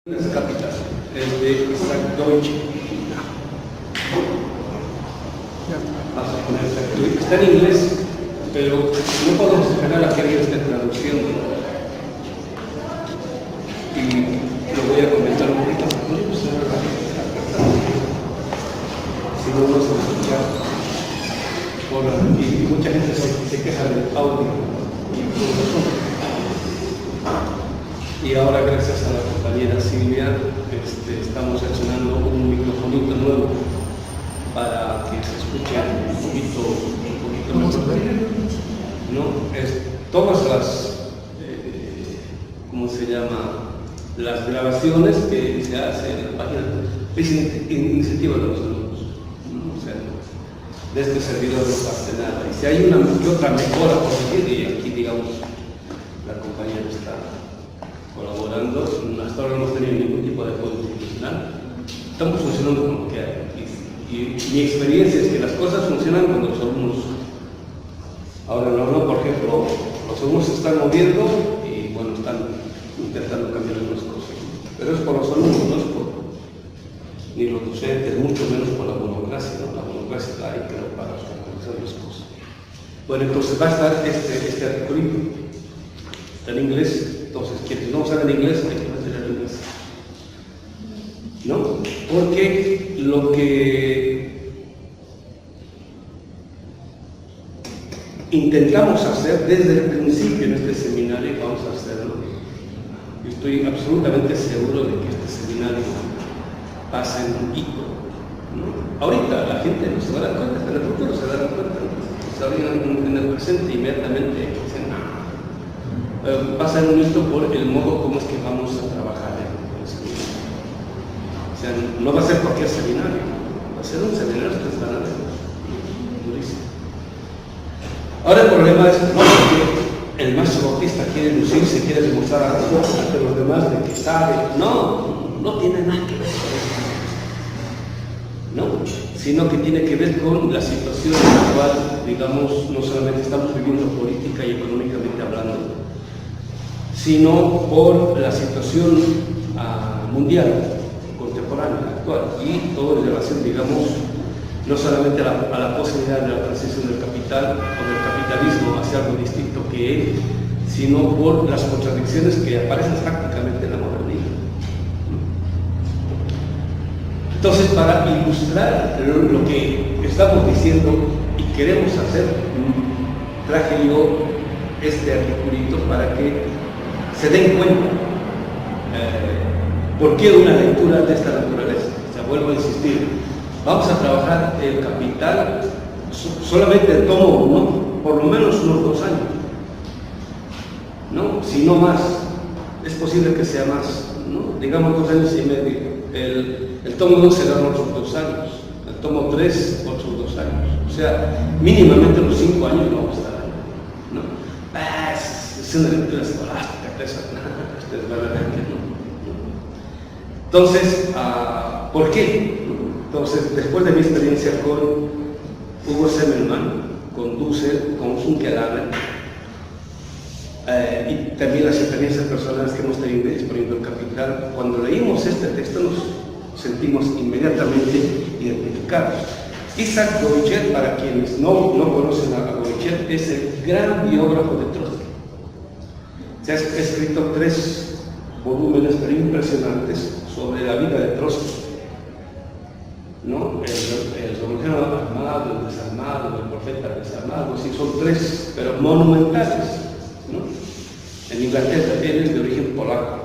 Es capital, es de Isaac Deutsch. Vamos a poner aquí. Está en inglés, pero no podemos esperar a que alguien esté traduciendo. Y lo voy a comentar un poquito. Si no, no se va a escuchar. Y mucha gente se queja del audio. Y ahora, gracias a la compañera Silvia, estamos accionando un microfonito nuevo para que se escuche un poquito mejor. ¿No? Todas las, ¿cómo se llama? Las grabaciones que se hacen en la página es iniciativa de los alumnos. ¿No? O sea, de este servidor no parte nada. Y si hay una que otra mejora por seguir, y aquí, digamos, la compañera está colaborando, hasta ahora no hemos tenido ningún tipo de apoyo institucional. Estamos funcionando con lo que hay. Y mi experiencia es que las cosas funcionan cuando los alumnos, ahora no, por ejemplo, los alumnos se están moviendo y bueno, están intentando cambiar algunas cosas. Pero es por los alumnos, no es por ni los docentes, mucho menos por la burocracia, ¿no? La burocracia está ahí, pero para organizar las cosas. Bueno, entonces va a estar este articulito. Está en inglés. Entonces, quienes no saben inglés, hay que mantener inglés. ¿No? Porque lo que intentamos hacer desde el principio en este seminario, vamos a hacerlo. Yo estoy absolutamente seguro de que este seminario pasa en un hito. ¿No? Ahorita la gente no se va a dar cuenta, en el futuro se dará cuenta. Sabrían en el presente inmediatamente dicen, pasa en un hito por el modo como es que vamos a trabajar en el seminario. O sea, no va a ser cualquier seminario, va a ser un seminario que ustedes van a ver. Durísimo. Ahora el problema es no que el maestro Bautista quiere lucirse, quiere demostrar ante los demás de que sabe. No tiene nada que ver con eso. ¿No? Sino que tiene que ver con la situación en la cual, digamos, no solamente estamos viviendo política y económicamente hablando, sino por la situación mundial, contemporánea, actual, y todo en relación, digamos, no solamente a la posibilidad de la transición del capital o del capitalismo hacia algo distinto que él, sino por las contradicciones que aparecen prácticamente en la modernidad. Entonces, para ilustrar lo que estamos diciendo y queremos hacer, traje yo este articulito para que se den cuenta por qué una lectura de esta naturaleza. O sea, vuelvo a insistir, vamos a trabajar el capital solamente el tomo 1, por lo menos unos 2 años, ¿no? Si no más, es posible que sea más, ¿no? Digamos 2 años y medio. El tomo 2 serán otros 2 años, el tomo 3 otros 2 años. O sea, mínimamente los 5 años no vamos a estar ahí, ¿no? Es una lectura escolástica. Ustedes van a ver que no. Entonces, ¿por qué? Entonces, después de mi experiencia con Hugo Semmelmann, con Dussel, con Hunkeler, y también las experiencias personales que hemos tenido exponiendo el capital, cuando leímos este texto nos sentimos inmediatamente identificados. Isaac Deutsch, para quienes no conocen a Deutsch, es el gran biógrafo de Trotsky. Se ha escrito 3 volúmenes pero impresionantes sobre la vida de Trotsky, ¿no? El revolucionario armado, el desarmado, el profeta desarmado, sí, son 3, pero monumentales, ¿no? En Inglaterra, él es de origen polaco.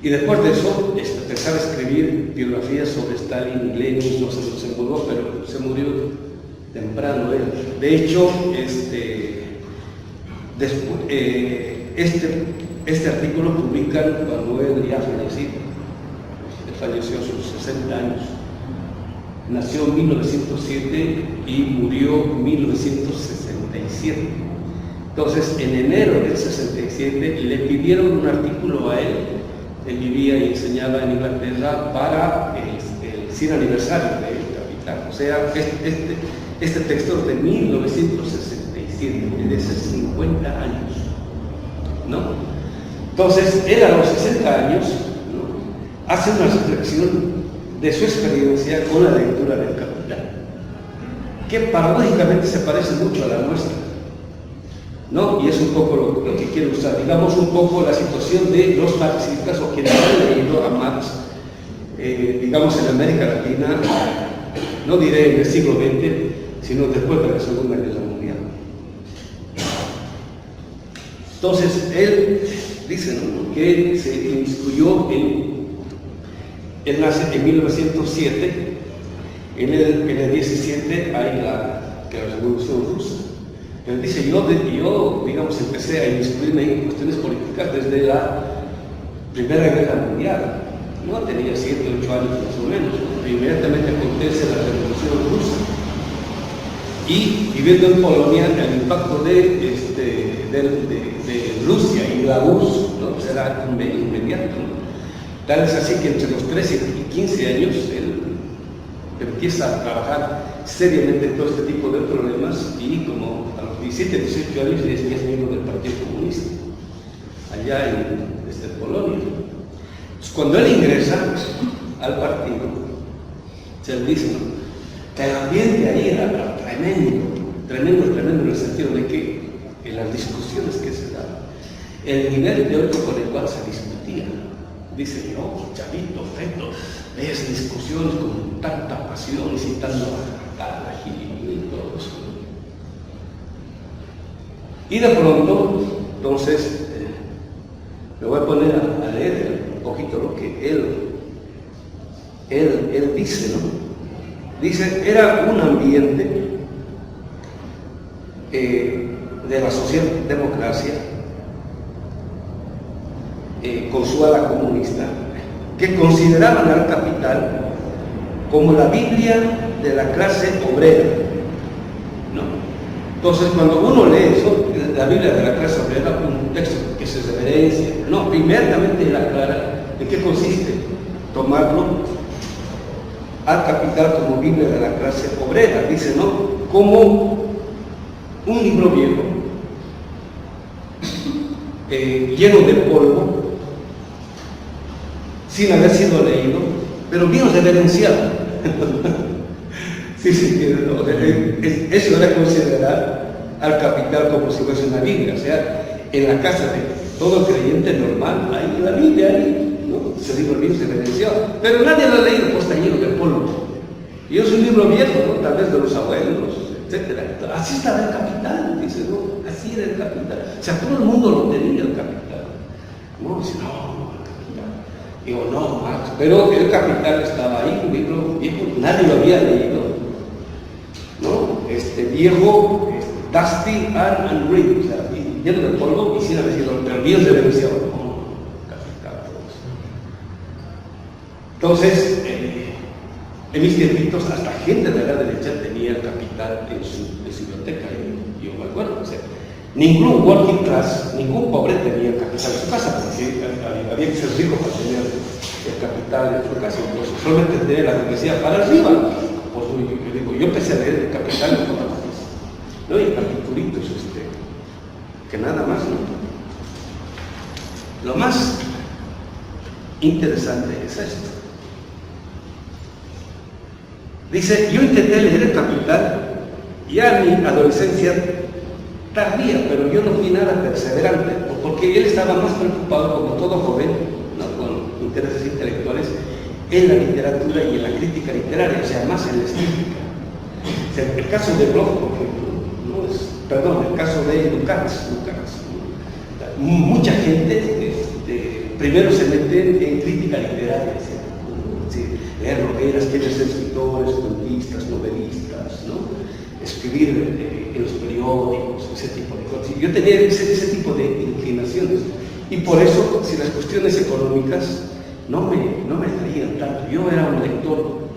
Y después de eso, empezaba a escribir biografías sobre Stalin, Lenin, no se desenvolvió, pero se murió temprano él. De hecho, este artículo publican cuando él ya fallecido. Él falleció a sus 60 años. Nació en 1907 y murió en 1967. Entonces, en enero del 67 le pidieron un artículo a él. Él vivía y enseñaba en Inglaterra para el 100 aniversario del capital. O sea, este texto es de 1967, es de hace 50 años, ¿no? Entonces, él a los 60 años, ¿no? hace una reflexión de su experiencia con la lectura del Capital, que paradójicamente se parece mucho a la nuestra, ¿no? Y es un poco lo que quiero usar, digamos un poco la situación de los marxistas o quienes han leído a Marx, digamos en América Latina, no diré en el siglo XX, sino después de la Segunda Guerra Mundial. Entonces, él dice, ¿no?, que se instruyó él nace en 1907, en el 17 hay la Revolución Rusa. Él dice, yo digamos, empecé a instruirme en cuestiones políticas desde la Primera Guerra Mundial, ¿no? Tenía 7, 8 años más o menos, ¿no? Inmediatamente acontece la Revolución Rusa. Y viviendo en Polonia, el impacto de Rusia y la URSS, ¿no?, pues era inmediato, ¿no? Tal es así que entre los 13 y 15 años él empieza a trabajar seriamente en todo este tipo de problemas y como a los 17, 18 años es miembro del Partido Comunista, allá en Polonia. Pues cuando él ingresa al partido, se le dice, ¿no?, que el ambiente ahí era tremendo en el sentido de que en las discusiones que se daban, el nivel teórico con el cual se discutía, dice, no, chavito, feto, ves discusiones con tanta pasión y citando a Gil y todo eso. Y de pronto, entonces, me voy a poner a leer un poquito lo que él dice, ¿no? Dice, era un ambiente de la socialdemocracia con su ala comunista, que consideraban al capital como la Biblia de la clase obrera, ¿no? Entonces, cuando uno lee eso, la Biblia de la clase obrera, un texto que se reverencia, no, inmediatamente él aclara en qué consiste tomarlo al capital como Biblia de la clase obrera, dice, ¿no?, como un libro viejo, lleno de polvo, sin haber sido leído, pero bien reverenciado. Eso era considerar al capital como si fuese una Biblia, o sea, en la casa de todo creyente normal, hay la Biblia ahí, ¿no? Ese libro bien reverenciado, pero nadie lo ha leído, pues está lleno de polvo. Y es un libro viejo, ¿no?, tal vez de los abuelos, etc. Así estaba el capital, dice, ¿no? Así era el capital. O sea, todo el mundo lo tenía, el capital. No, dice, no, el capital. Digo, no, Marx, pero el capital estaba ahí, un libro viejo, nadie lo había leído, ¿no? Viejo, dusty and green, o sea, lleno de polvo y sin haber sido, pero bien reverenciado. No, capital, entonces, en mis tiempitos, hasta gente de la derecha tenía el capital en su biblioteca, yo me acuerdo, o sea, ningún working class, ningún pobre tenía capital en su casa, porque había que ser rico para tener el capital en su casa, entonces solamente tenía la burguesía para arriba. Pues yo empecé a leer el capital en todas partes, ¿no? Y capitulitos, que nada más, ¿no? Lo más interesante es esto. Dice, yo intenté leer el Capital ya en mi adolescencia tardía, pero yo no fui nada perseverante, porque él estaba más preocupado, como todo joven, ¿no?, con intereses intelectuales, en la literatura y en la crítica literaria, o sea, más en la estética. O sea, el caso de Bloch, por ejemplo, el caso de Lukács, mucha gente primero se mete en crítica literaria, leer novelas, quieren ser escritores, cuentistas, novelistas, ¿no?, escribir en los periódicos, ese tipo de cosas. Yo tenía ese tipo de inclinaciones y por eso, si las cuestiones económicas no me traían tanto, yo era un lector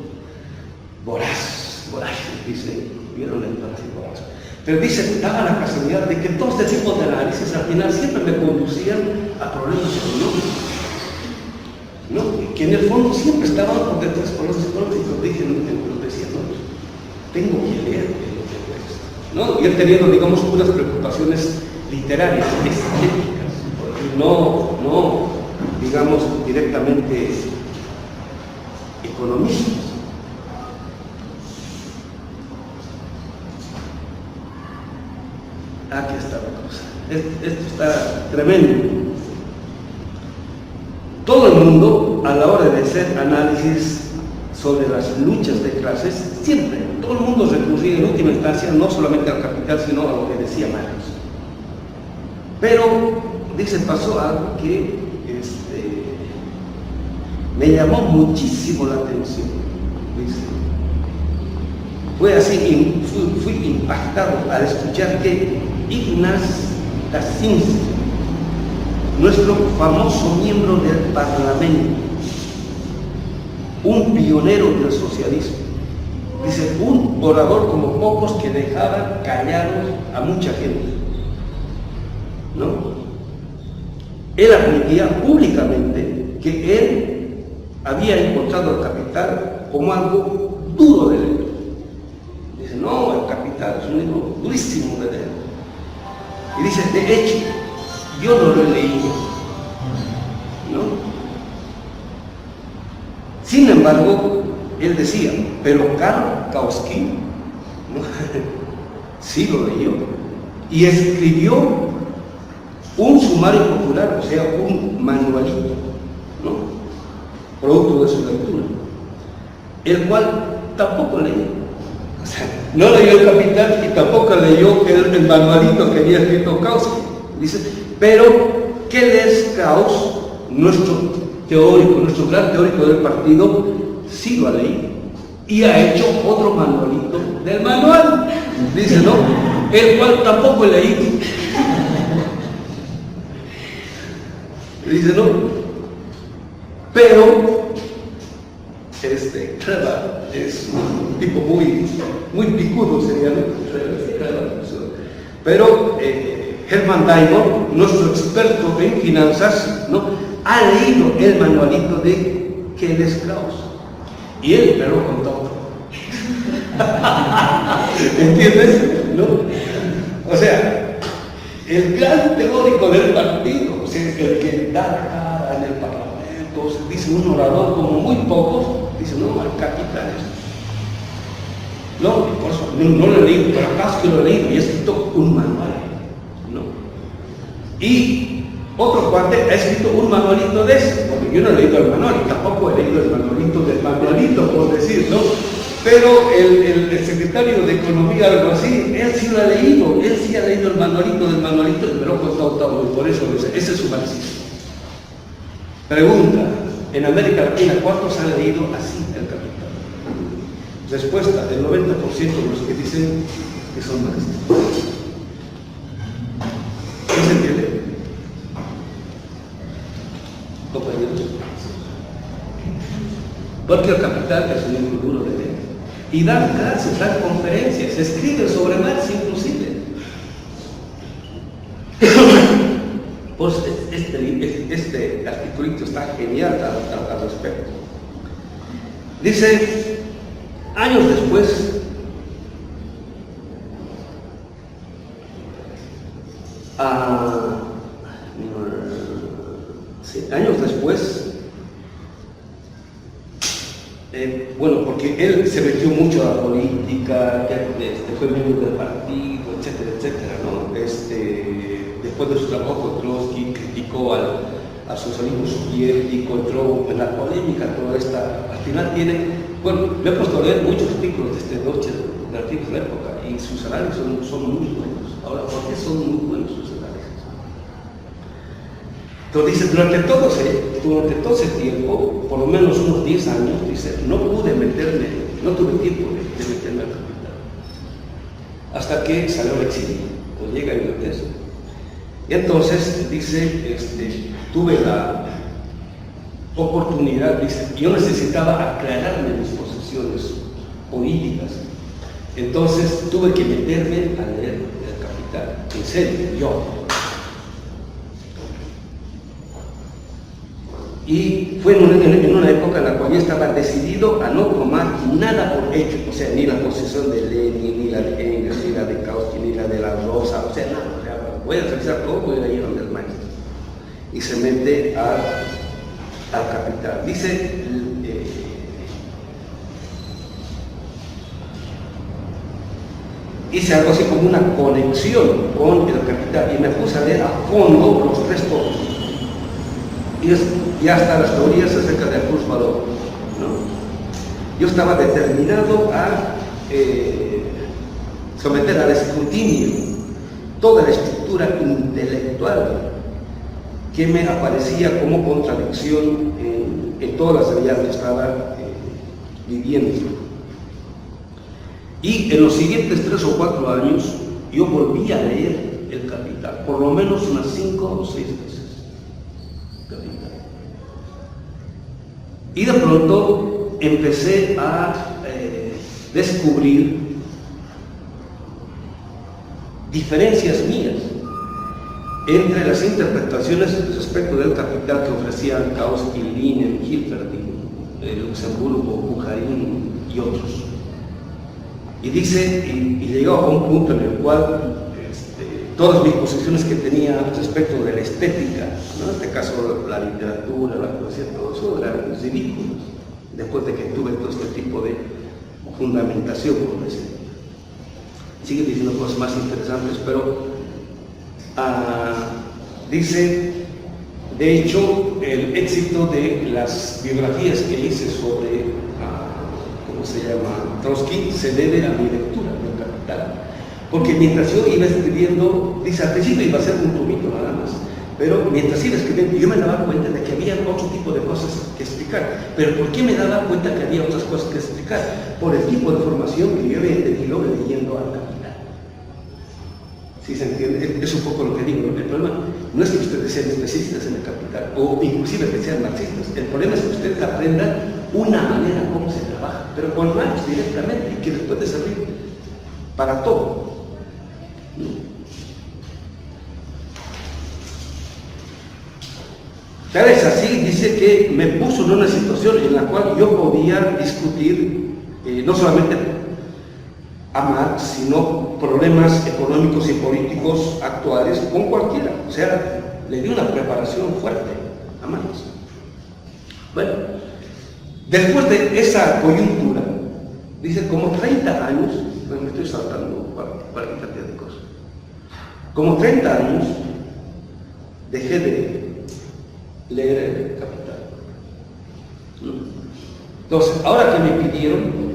voraz, dice, yo era un lector así voraz. Pero dice, daba la casualidad de que todo este tipo de análisis al final siempre me conducían a problemas económicos, ¿no?, que en el fondo siempre estaban por detrás de los económicos. Dije, no, decía, no, tengo que leer esto, ¿no? Y él teniendo, digamos, unas preocupaciones literarias, estéticas, no, digamos, directamente economistas. Aquí está la cosa. Esto está tremendo. Todo el mundo, a la hora de hacer análisis sobre las luchas de clases, siempre, todo el mundo recurría en última instancia no solamente al capital, sino a lo que decía Marx. Pero, dice, pasó algo que me llamó muchísimo la atención. Dice, fue así, fui impactado al escuchar que Ignaz Kaczynski, nuestro famoso miembro del Parlamento, un pionero del socialismo, dice, un orador como pocos que dejaba callados a mucha gente, ¿no? Él admitía públicamente que él había encontrado el capital como algo duro de leer. Dice, no, el capital es un libro durísimo de leer. Y dice, de hecho, yo no lo he leído, ¿no? Sin embargo, él decía, pero Karl Kautsky, ¿no? Sí lo leyó y escribió un sumario popular, o sea, un manualito, ¿no? Producto de su lectura, el cual tampoco leyó. O sea, no leyó el Capital y tampoco leyó el manualito que había escrito Kautsky. Dice, pero Keles Krauss, nuestro teórico, nuestro gran teórico del partido, sí lo ha leído y ha hecho otro manualito del manual, dice, ¿no? El cual tampoco he leído. Dice, ¿no? Pero Treva es un tipo muy picudo, sería, ¿no? Pero Hermann Daimler, nuestro experto en finanzas, ¿no? Ha leído el manualito de Keles Krauss y él me lo contó. ¿Entiendes? ¿No? O sea, el gran teórico del partido, o sea, el que da cara en el Parlamento, dice un orador como muy pocos, dice, no, el capital es. No, por eso no lo he leído, pero acaso que lo he leído y he escrito un manual, ¿no? Y otro cuate ha escrito un manualito de eso, porque yo no he leído el manual y tampoco he leído el manualito del manualito, por decir, ¿no? Pero el secretario de Economía, algo así, él sí lo ha leído, él sí ha leído el manualito del manualito y me lo ha contado todo, y por eso ese es su marxismo. Pregunta, en América Latina, ¿cuántos han leído así el Capital? Respuesta, el 90% de los que dicen que son marxistas. ¿Sí se entiende? Compañeros. Porque el Capital es un libro duro de leer. Y dan clases, dan conferencias, escriben sobre Marx inclusive. Pues este articulito está genial al respecto. Dice, años después, bueno, porque él se metió mucho a la política, fue miembro del partido, etcétera, etcétera, ¿no? Después de su trabajo con Trotsky, criticó al socialismo soviético, entró en la polémica, toda esta, al final bueno, me he puesto a leer muchos artículos de noche, de artículos de la época, y sus análisis son muy buenos. Ahora, ¿por qué son muy buenos sus análisis? Entonces dice, durante todo ese tiempo, por lo menos unos 10 años, dice, no tuve tiempo de meterme al Capital. Hasta que salió el exilio, o llega a Inglaterra. Y entonces, dice, tuve la oportunidad, dice, yo necesitaba aclararme mis posiciones políticas. Entonces tuve que meterme a leer el Capital, en serio, yo. Y fue en una época en la cual yo estaba decidido a no tomar nada por hecho, o sea, ni la posición de Lenin, ni la de Engels, ni la de Kautsky, ni la de la Rosa, o sea, nada, o sea, voy a revisar todo, voy a ir donde el maestro. Y se mete al Capital. Dice hice algo así como una conexión con el Capital y me puse a leer a fondo los 3 tomos. Y hasta las teorías acerca del plusvalor, ¿no? Yo estaba determinado a someter al escrutinio toda la estructura intelectual que me aparecía como contradicción en todas las realidades que estaba viviendo. Y en los siguientes 3 o 4 años yo volví a leer El Capital, por lo menos unas 5 o 6 veces. Capital. Y de pronto empecé a descubrir diferencias mías entre las interpretaciones respecto del Capital que ofrecían Kautsky, Lenin, Hilferding, Luxemburgo, Bukharin y otros. Y dice, y llegó a un punto en el cual todas mis posiciones que tenía respecto de la estética, ¿no? En este caso la literatura, la poesía, todo eso eran ridículos, después de que tuve todo este tipo de fundamentación, por decir. Sigue diciendo cosas más interesantes, pero dice, de hecho, el éxito de las biografías que hice sobre, ¿cómo se llama?, Trotsky, se debe a mi lectura del Capital. Porque mientras yo iba escribiendo, dice, al principio iba a ser un tomito nada más, pero mientras iba escribiendo, yo me daba cuenta de que había otro tipo de cosas que explicar. ¿Pero por qué me daba cuenta que había otras cosas que explicar? Por el tipo de formación que yo había tenido leyendo al Capital. ¿Sí se entiende? Es un poco lo que digo, ¿no? El problema no es que ustedes sean especialistas en el Capital, o inclusive que sean marxistas. El problema es que ustedes aprendan una manera cómo se trabaja, pero con Marx directamente, y que les puede servir para todo. Tal es así, dice que me puso en una situación en la cual yo podía discutir no solamente a Marx, sino problemas económicos y políticos actuales con cualquiera. O sea, le di una preparación fuerte a Marx. Bueno, después de esa coyuntura, dice, como 30 años, me estoy saltando para cantidad de cosas, como 30 años dejé de leer El Capital. Entonces, ahora que me pidieron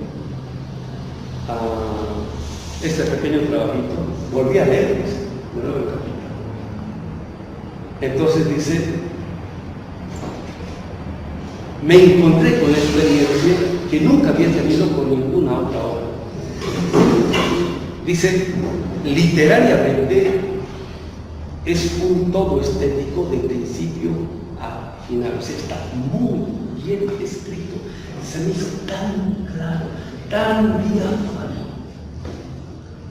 este pequeño trabajito, volví a leer de nuevo El Capital. Entonces dice, me encontré con la experiencia que nunca había tenido con ninguna otra obra. Dice, literariamente es un todo estético de principio a final. O sea, está muy bien escrito. Se me hizo tan claro, tan diáfano.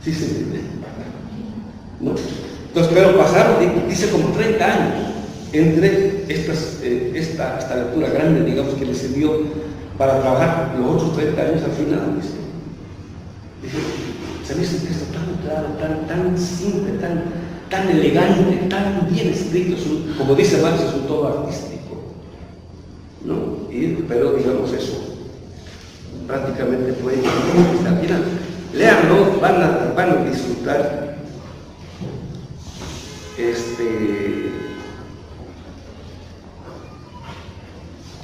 ¿Sí se entiende? ¿No? Entonces, pero pasaron, dice, como 30 años entre esta lectura grande, digamos, que le sirvió para trabajar los otros 30 años al final. Dice, se me hizo un texto tan claro, tan simple, tan elegante, tan bien escrito, como dice Marx, es un todo artístico, ¿no? Pero digamos eso, prácticamente fue al final. Léanlo, van a disfrutar.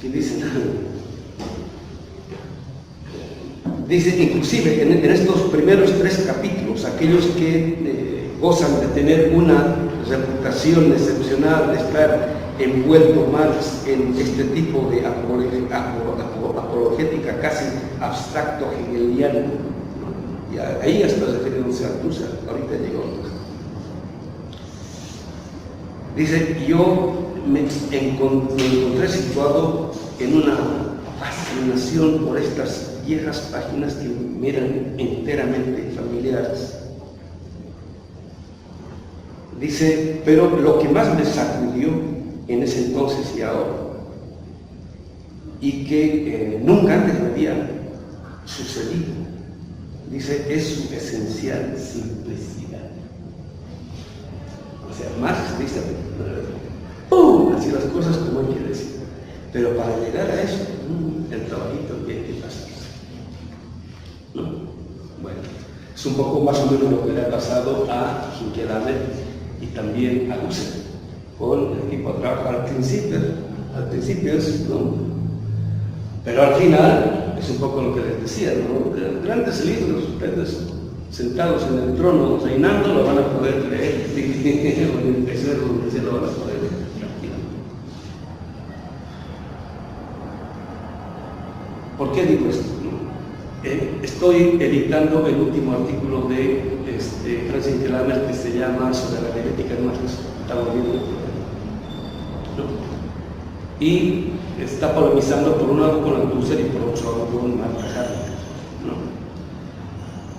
¿Qué dicen? Dice, inclusive en estos primeros 3 capítulos, aquellos que gozan de tener una reputación excepcional, de estar envuelto Marx en este tipo de apologética casi abstracto hegeliano, ¿no? Y ahí hasta refiriéndose a Althusser, ahorita llegó. Dice, yo me encontré situado en una fascinación por estas viejas páginas que me eran enteramente familiares. Dice, pero lo que más me sacudió en ese entonces y ahora, y que nunca antes me había sucedido, dice, es su esencial simplicidad. O sea, Marx dice, ¡pum!, así las cosas como hay que decir. Pero para llegar a eso, el trabajito que hay que pasar. ¿No? Bueno, Es un poco más o menos lo que le ha pasado a Hinkelamer y también a Husserl, con el equipo de trabajo al principio, ¿no? Pero al final, es un poco lo que les decía, ¿no? Grandes libros, ustedes sentados en el trono reinando lo van a poder leer, o en el tercero donde se lo van a poder leer tranquilamente. ¿Por qué digo esto? Estoy editando el último artículo de Francis Hinkelamer que se llama Sobre la dialéctica de Marx, estaba viendo, ¿no? Y está polemizando por un lado con Althusser y por otro lado con Marta Harnack, ¿no?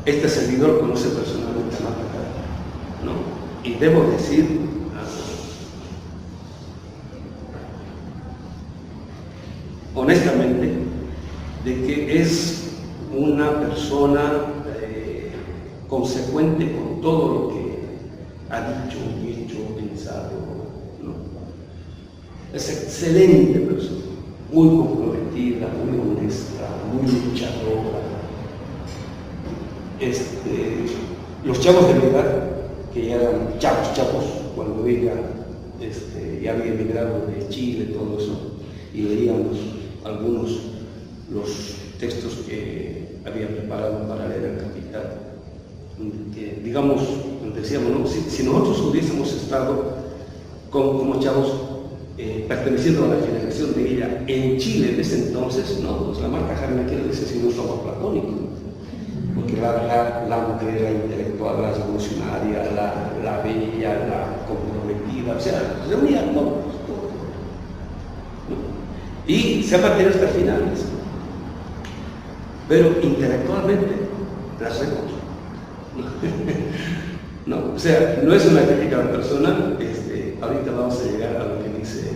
Este servidor conoce personalmente a Marta Harnack, ¿no? Y debo decir, honestamente, de que es una persona consecuente con todo lo que ha dicho, hecho, pensado, ¿no? Es excelente persona, muy comprometida, muy honesta, muy luchadora. Los chavos de mi edad, que ya eran chavos, cuando ella ya había emigrado de Chile, todo eso, y leíamos algunos los textos que había preparado para leer el Capital, que, digamos, decíamos, ¿no? Si nosotros hubiésemos estado como chavos perteneciendo a la generación de ella en Chile en ese entonces, no, pues la Marta Harnack quiere decir si no es amor platónico, porque la mujer, la intelectual, la revolucionaria, la bella, la comprometida, o sea, reunía todo, ¿no? Y se ha mantenido hasta el final, pero intelectualmente las reglas. No, o sea, no es una crítica a la persona. Ahorita vamos a llegar a lo que dice,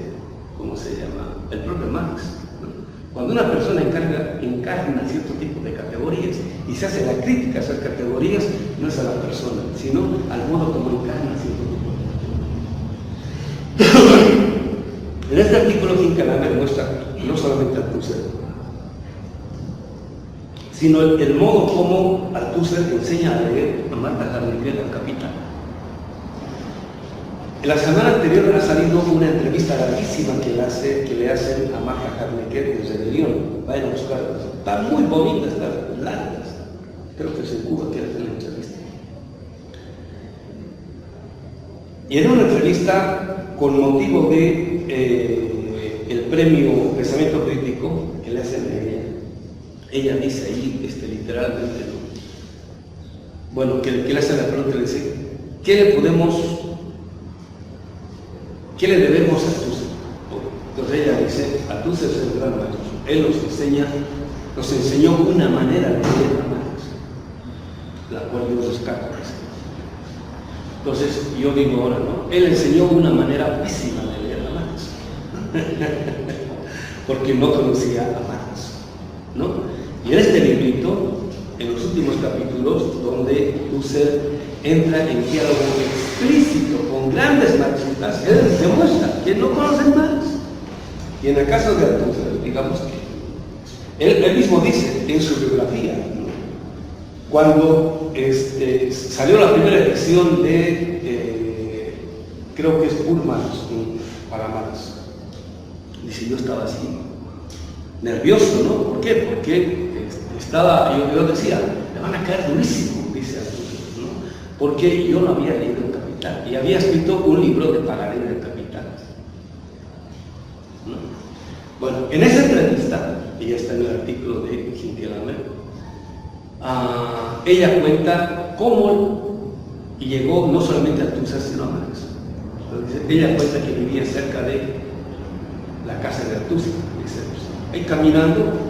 ¿cómo se llama? El propio Marx, ¿no? Cuando una persona encarna cierto tipo de categorías y se hace la crítica a esas categorías, no es a la persona, sino al modo como encarna cierto tipo de categorías. En este artículo Hinkelamer muestra no solamente a Althusser, sino el modo como Althusser enseña a leer a Marta Harnack al Capital. En la semana anterior ha salido una entrevista larguísima que le hacen a Marta Harnack en Rebelión. Vayan a buscarla. Está muy bonita, está larga. Creo que es en Cuba que hacen la entrevista. Y en una entrevista con motivo de el premio Pensamiento Crítico que le hacen a ella dice ahí literalmente, ¿no? Bueno, que le hace la pregunta, le dice, ¿qué le debemos a Althusser? Entonces ella dice, Althusser es el gran maestro, él nos enseñó una manera de leer a Marx, la cual yo rescato. Entonces yo digo ahora, ¿no? Él enseñó una manera pésima de leer a Marx, porque no conocía a Marx, ¿no? Y en este librito, en los últimos capítulos, donde Husserl entra en diálogo explícito con grandes marxistas, él demuestra que no conocen Marx. Y en el caso de Althusser, digamos que él mismo dice en su biografía, ¿no? Cuando salió la primera edición de, creo que es Pur Marx, para Marx, dice, yo estaba así, nervioso, ¿no? ¿Por qué? Porque yo decía, le van a caer durísimo, dice Althusser, ¿no? Porque yo no había leído el Capital y había escrito un libro de para leer el Capital, ¿no? Bueno, en esa entrevista, y ya está en el artículo de Hinkelamer, ella cuenta cómo llegó no solamente a Althusser, sino a Marx. Ella cuenta que vivía cerca de la casa de Althusser, dice, ahí caminando,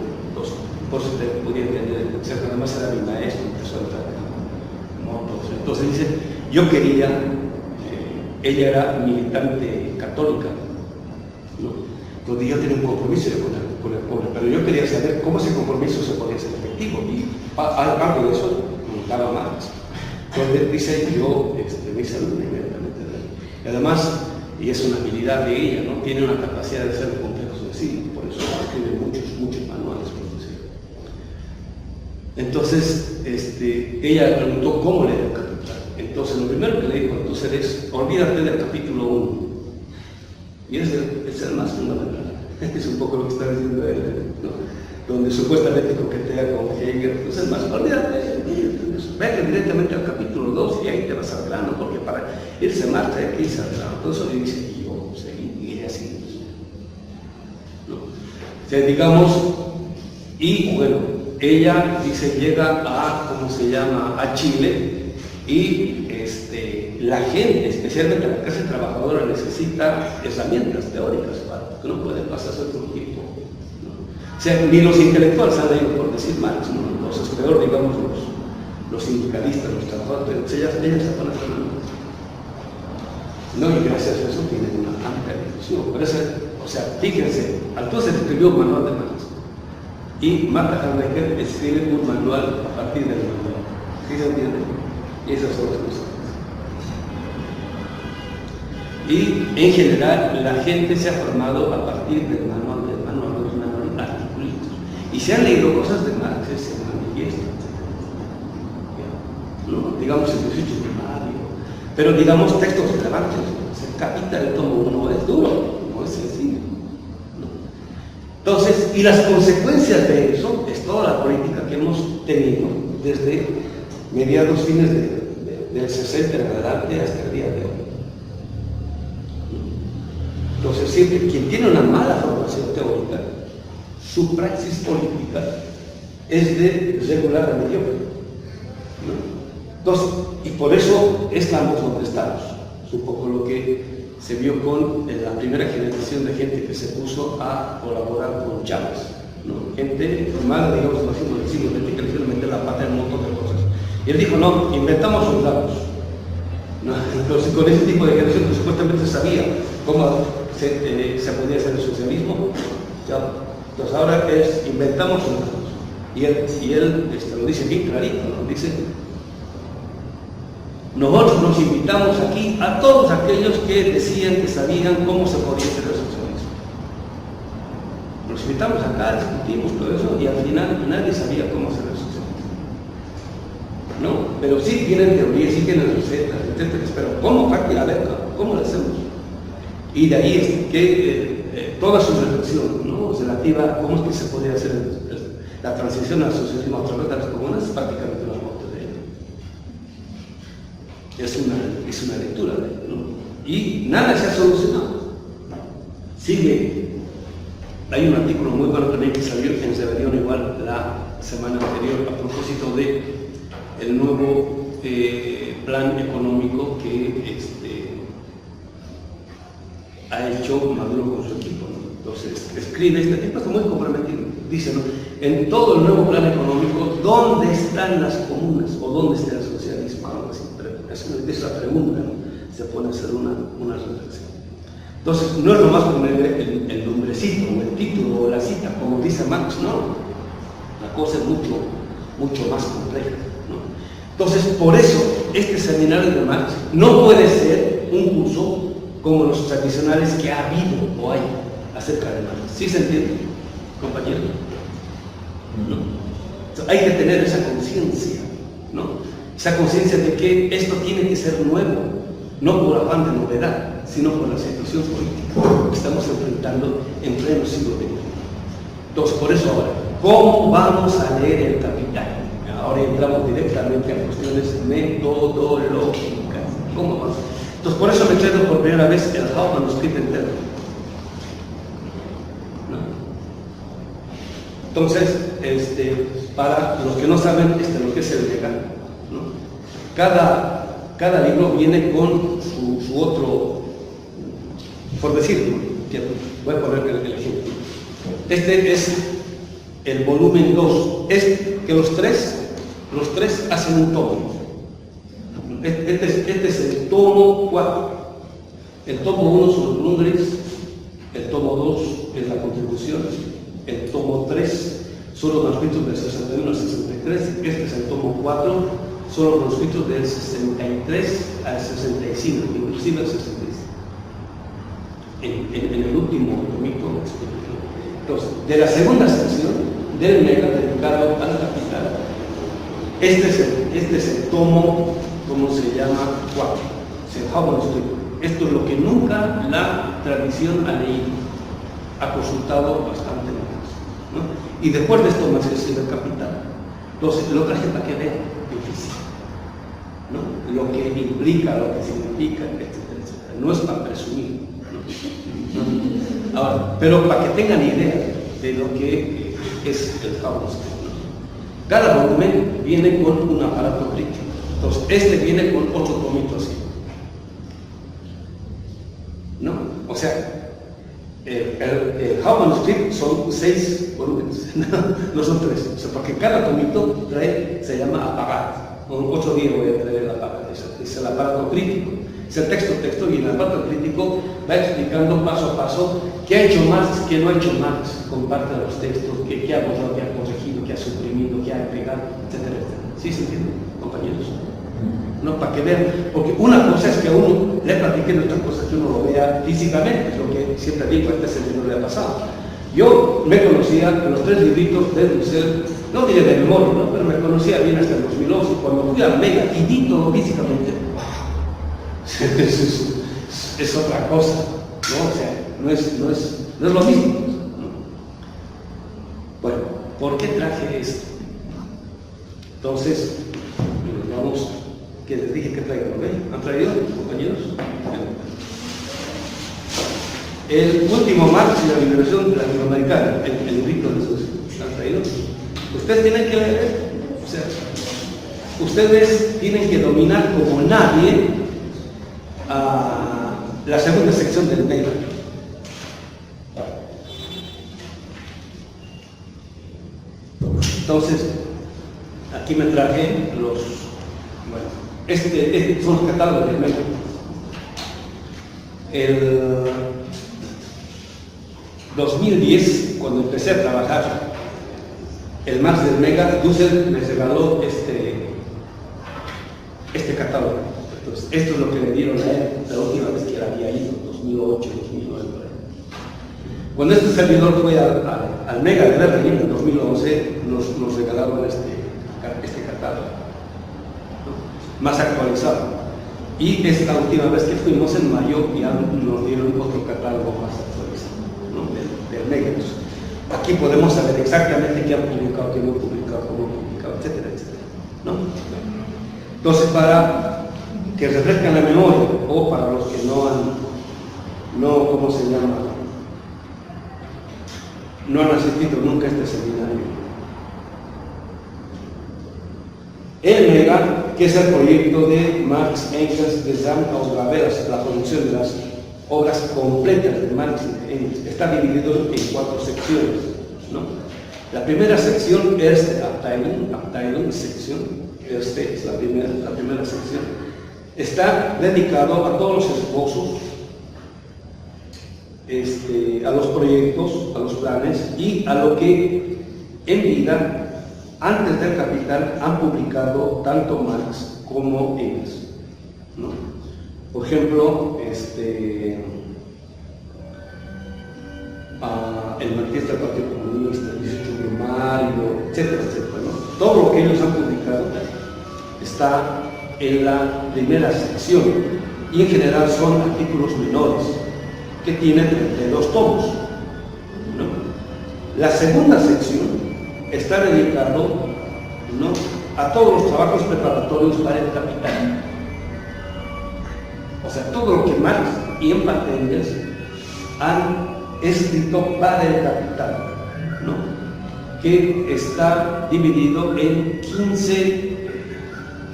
por si te podía entender, cerca, además era mi maestro, empezó a entrar en motos. Entonces dice, yo quería, ella era militante católica, ¿no? Entonces yo tenía un compromiso con el pueblo, pero yo quería saber cómo ese compromiso se podía hacer efectivo, y algo de eso daba Marx. Entonces dice, yo me hice alumno inmediatamente de él. Y además, y es una habilidad de ella, ¿no? Tiene una capacidad de ser complejos de sí, por eso escribe muchos manuales, por decirlo. Entonces, ella preguntó cómo leer el capital. Entonces, lo primero que le dijo a tu ser es, olvídate del capítulo 1. Y es el más fundamental. Es un poco lo que está diciendo él, ¿no? Donde supuestamente coquetea con Hegel. Entonces, más, olvídate, vete directamente al capítulo 2 y ahí te vas al grano, porque para irse marcha hay que irse al grano. Entonces, le dice, y yo seguí así. ¿No? O sea, digamos, y bueno, ella dice, llega a, ¿cómo se llama?, a Chile, y la gente, especialmente la clase trabajadora, necesita herramientas teóricas que no pueden pasarse otro tipo. ¿No? O sea, ni los intelectuales han leído por decir Marx, ¿no? Entonces, peor, digamos, los sindicalistas, los trabajadores, ellas se ponen a hacer. No, y gracias a eso tienen una amplia discusión. Pero o sea, fíjense, entonces escribió un manual de Marx. Y Marta Hammaker escribe un manual a partir del manual. ¿Sí se entiende? Y esas son las cosas. Y en general la gente se ha formado a partir del manual, articulitos. Y se han leído cosas de Marx, se manifiestan. ¿No? Digamos el 18 primario. Pero digamos textos relevantes. El Capital, el tomo 1 es duro, no es sencillo. ¿No? Entonces, y las consecuencias de eso es toda la política que hemos tenido desde mediados, fines del 60 en adelante hasta el día de hoy. Entonces, siempre quien tiene una mala formación teórica, su praxis política es de regular a mediocre. ¿No? Entonces, y por eso estamos donde estamos. Es un poco lo que se vio con la primera generación de gente que se puso a colaborar con Chávez. ¿No? Gente formada, digamos, en el siglo XX, que le hicieron meter la pata en un montón de cosas. Y él dijo, no, inventamos soldados. ¿No? Entonces, con ese tipo de generación que supuestamente sabía cómo se podía hacer el socialismo, ya. Entonces ahora inventamos soldados. Y él lo dice bien clarito, ¿no? Dice, nosotros nos invitamos aquí a todos aquellos que decían que sabían cómo se podía hacer el socialismo. Nos invitamos acá, discutimos todo eso y al final nadie sabía cómo hacer el socialismo. ¿No? Pero sí tienen teorías, sí tienen recetas, etc. Pero ¿cómo práctica? A ver, ¿cómo lo hacemos? Y de ahí es que toda su reflexión, ¿no?, relativa a cómo es que se podría hacer la transición al socialismo a través de las comunas es prácticamente la muerte de él. Es una lectura de él, ¿no? Y nada se ha solucionado. Sigue. Hay un artículo muy bueno también que salió en Rebelión igual la semana anterior a propósito de el nuevo plan económico que ha hecho Maduro con su equipo, ¿no? Entonces, escribe, este tipo está muy comprometido, dice, ¿no?, en todo el nuevo plan económico, ¿dónde están las comunas? ¿O dónde está el socialismo? Algo así, esa pregunta, ¿no?, se pone a hacer una reflexión. Entonces, no es lo más poner el nombrecito, o el título, o la cita, como dice Marx, no. La cosa es mucho más compleja, ¿no? Entonces, por eso, este seminario de Marx no puede ser un curso como los tradicionales que ha habido o hay acerca de Marx. ¿Sí se entiende, compañero? ¿No? Entonces, hay que tener esa conciencia, ¿no? Esa conciencia de que esto tiene que ser nuevo, no por afán de novedad, sino por la situación política que estamos enfrentando en pleno siglo XX. Entonces, por eso ahora, ¿cómo vamos a leer el Capital? Ahora entramos directamente a cuestiones metodológicas. ¿Cómo vamos? Entonces, por eso me traigo por primera vez el How manuscrito entero. ¿No? Entonces, para los que no saben lo que es el legal, ¿no?, cada libro viene con su otro, por decirlo, voy a poner el ejemplo. Este es el volumen 2, es que los tres hacen un tomo. Este es el tomo 4. El tomo 1 son los Grundrisse, el tomo 2 es la contribución, el tomo 3 son los manuscritos del 61 al 63, este es el tomo 4, son los manuscritos del 63 al 65, inclusive al 66. En el último tomito. Entonces, de la segunda sección del mega dedicado al Capital, Este es el tomo, ¿cómo se llama? 4. Es el Hammond Street. Esto es lo que nunca la tradición ha leído, ha consultado bastante más, ¿no? Y después de esto más es el Capital. Entonces, lo traje para que vean difícil, ¿no? Lo que implica, lo que significa, etcétera, etcétera. No es para presumir, ¿no? Ahora, pero para que tengan idea de lo que es el Hammond Street. Cada volumen viene con un aparato crítico. Entonces, este viene con 8 tomitos así, ¿no? O sea, el Hammond Street son 6 volúmenes, no son 3. O sea, porque cada tomito trae, se llama aparato. Otro día voy a traer el aparato. Es el aparato crítico. Es el texto, y en el aparato crítico va explicando paso a paso qué ha hecho Marx, qué no ha hecho Marx con parte de los textos, qué ha borrado, qué ha corregido, qué ha suprimido, qué ha agregado, etcétera, etcétera. ¿Sí se entiende, compañeros? No, para que vean, porque una cosa es que a uno le platiquen, otra cosa es que uno lo vea físicamente, es lo que siempre digo, este es el que no le ha pasado. Yo me conocía que los 3 libritos de ser, no diré de memoria, ¿no? Pero me conocía bien hasta el 2011, cuando fui a Mega y vi todo físicamente. Es otra cosa, ¿no? O sea, no es lo mismo, ¿no? Bueno, ¿por qué traje esto? Entonces, vamos, que les dije que traigan, ¿ok? ¿Han traído, compañeros? El último Marx y la liberación latinoamericana, el librito de esos, ¿han traído? Ustedes tienen que leer, o sea, ustedes tienen que dominar como nadie la segunda sección del Mega. Entonces, aquí me traje los, bueno, estos son los catálogos del Mega. El 2010, cuando empecé a trabajar el Marx del Mega, Dussel me regaló este catálogo. Entonces, esto es lo que le dieron a él la última vez que él había ido, 2008, 2009. Cuando este servidor fue al Mega de Berlín en 2011, nos regalaron este catálogo, ¿no? Más actualizado. Y esta última vez que fuimos en mayo, ya nos dieron otro catálogo más actualizado, ¿no? del Mega. Aquí podemos saber exactamente qué han publicado, qué no han publicado, cómo han publicado, etcétera, etcétera, ¿no? Entonces, para que refrescan la memoria, o para los que ¿cómo se llama? No han asistido nunca a este seminario. El Mega, que es el proyecto de Marx, Engels, de Sam Ausgaberas, la producción de las obras completas de Marx y Engels, está dividido en 4 secciones, ¿no? La primera sección es Abteilung sección, es la primera sección. Está dedicado a todos los esposos, a los proyectos, a los planes y a lo que en vida, antes del Capital, han publicado tanto Marx como Engels, ¿no? Por ejemplo, el Manifiesto del Partido Comunista, el 18 de Mayo, etcétera, etcétera, ¿no? Todo lo que ellos han publicado está en la primera sección, y en general son artículos menores que tienen 32 tomos, ¿no? La segunda sección está dedicado, ¿no?, a todos los trabajos preparatorios para el Capital, o sea, todo lo que Marx y en parte Engels han escrito para el Capital, ¿no?, que está dividido en 15.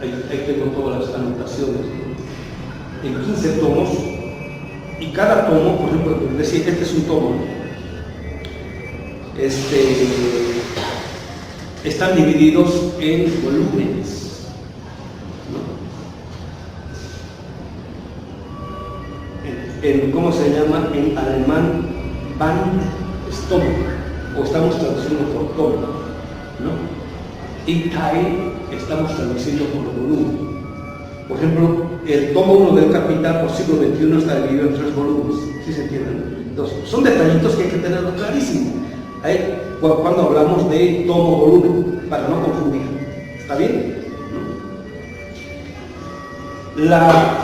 Ahí tengo todas las anotaciones, ¿no?, en 15 tomos, y cada tomo, por ejemplo, decir, este es un tomo, están divididos en volúmenes, ¿no? ¿Cómo se llama? En alemán, Bandstock, o estamos traduciendo por tomo, ¿no? Y Teil estamos traduciendo por volumen. Por ejemplo, el tomo 1 del Capital por siglo XXI está dividido en 3 volúmenes, ¿sí se entienden? Entonces, son detallitos que hay que tenerlo clarísimo cuando hablamos de tomo-volumen, para no confundir. ¿Está bien? La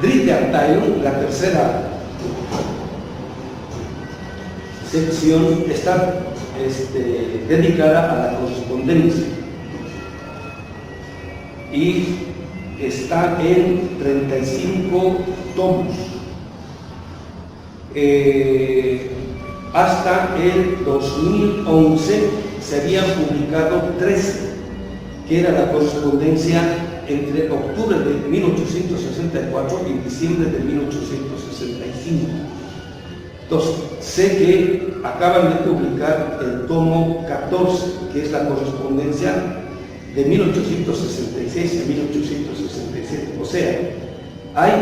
Dritte Abteilung, la tercera sección, está dedicada a la correspondencia y está en 35 tomos. Hasta el 2011 se habían publicado 13, que era la correspondencia entre octubre de 1864 y diciembre de 1865. Entonces, sé que acaban de publicar el tomo 14, que es la correspondencia de 1866 a 1867. O sea, hay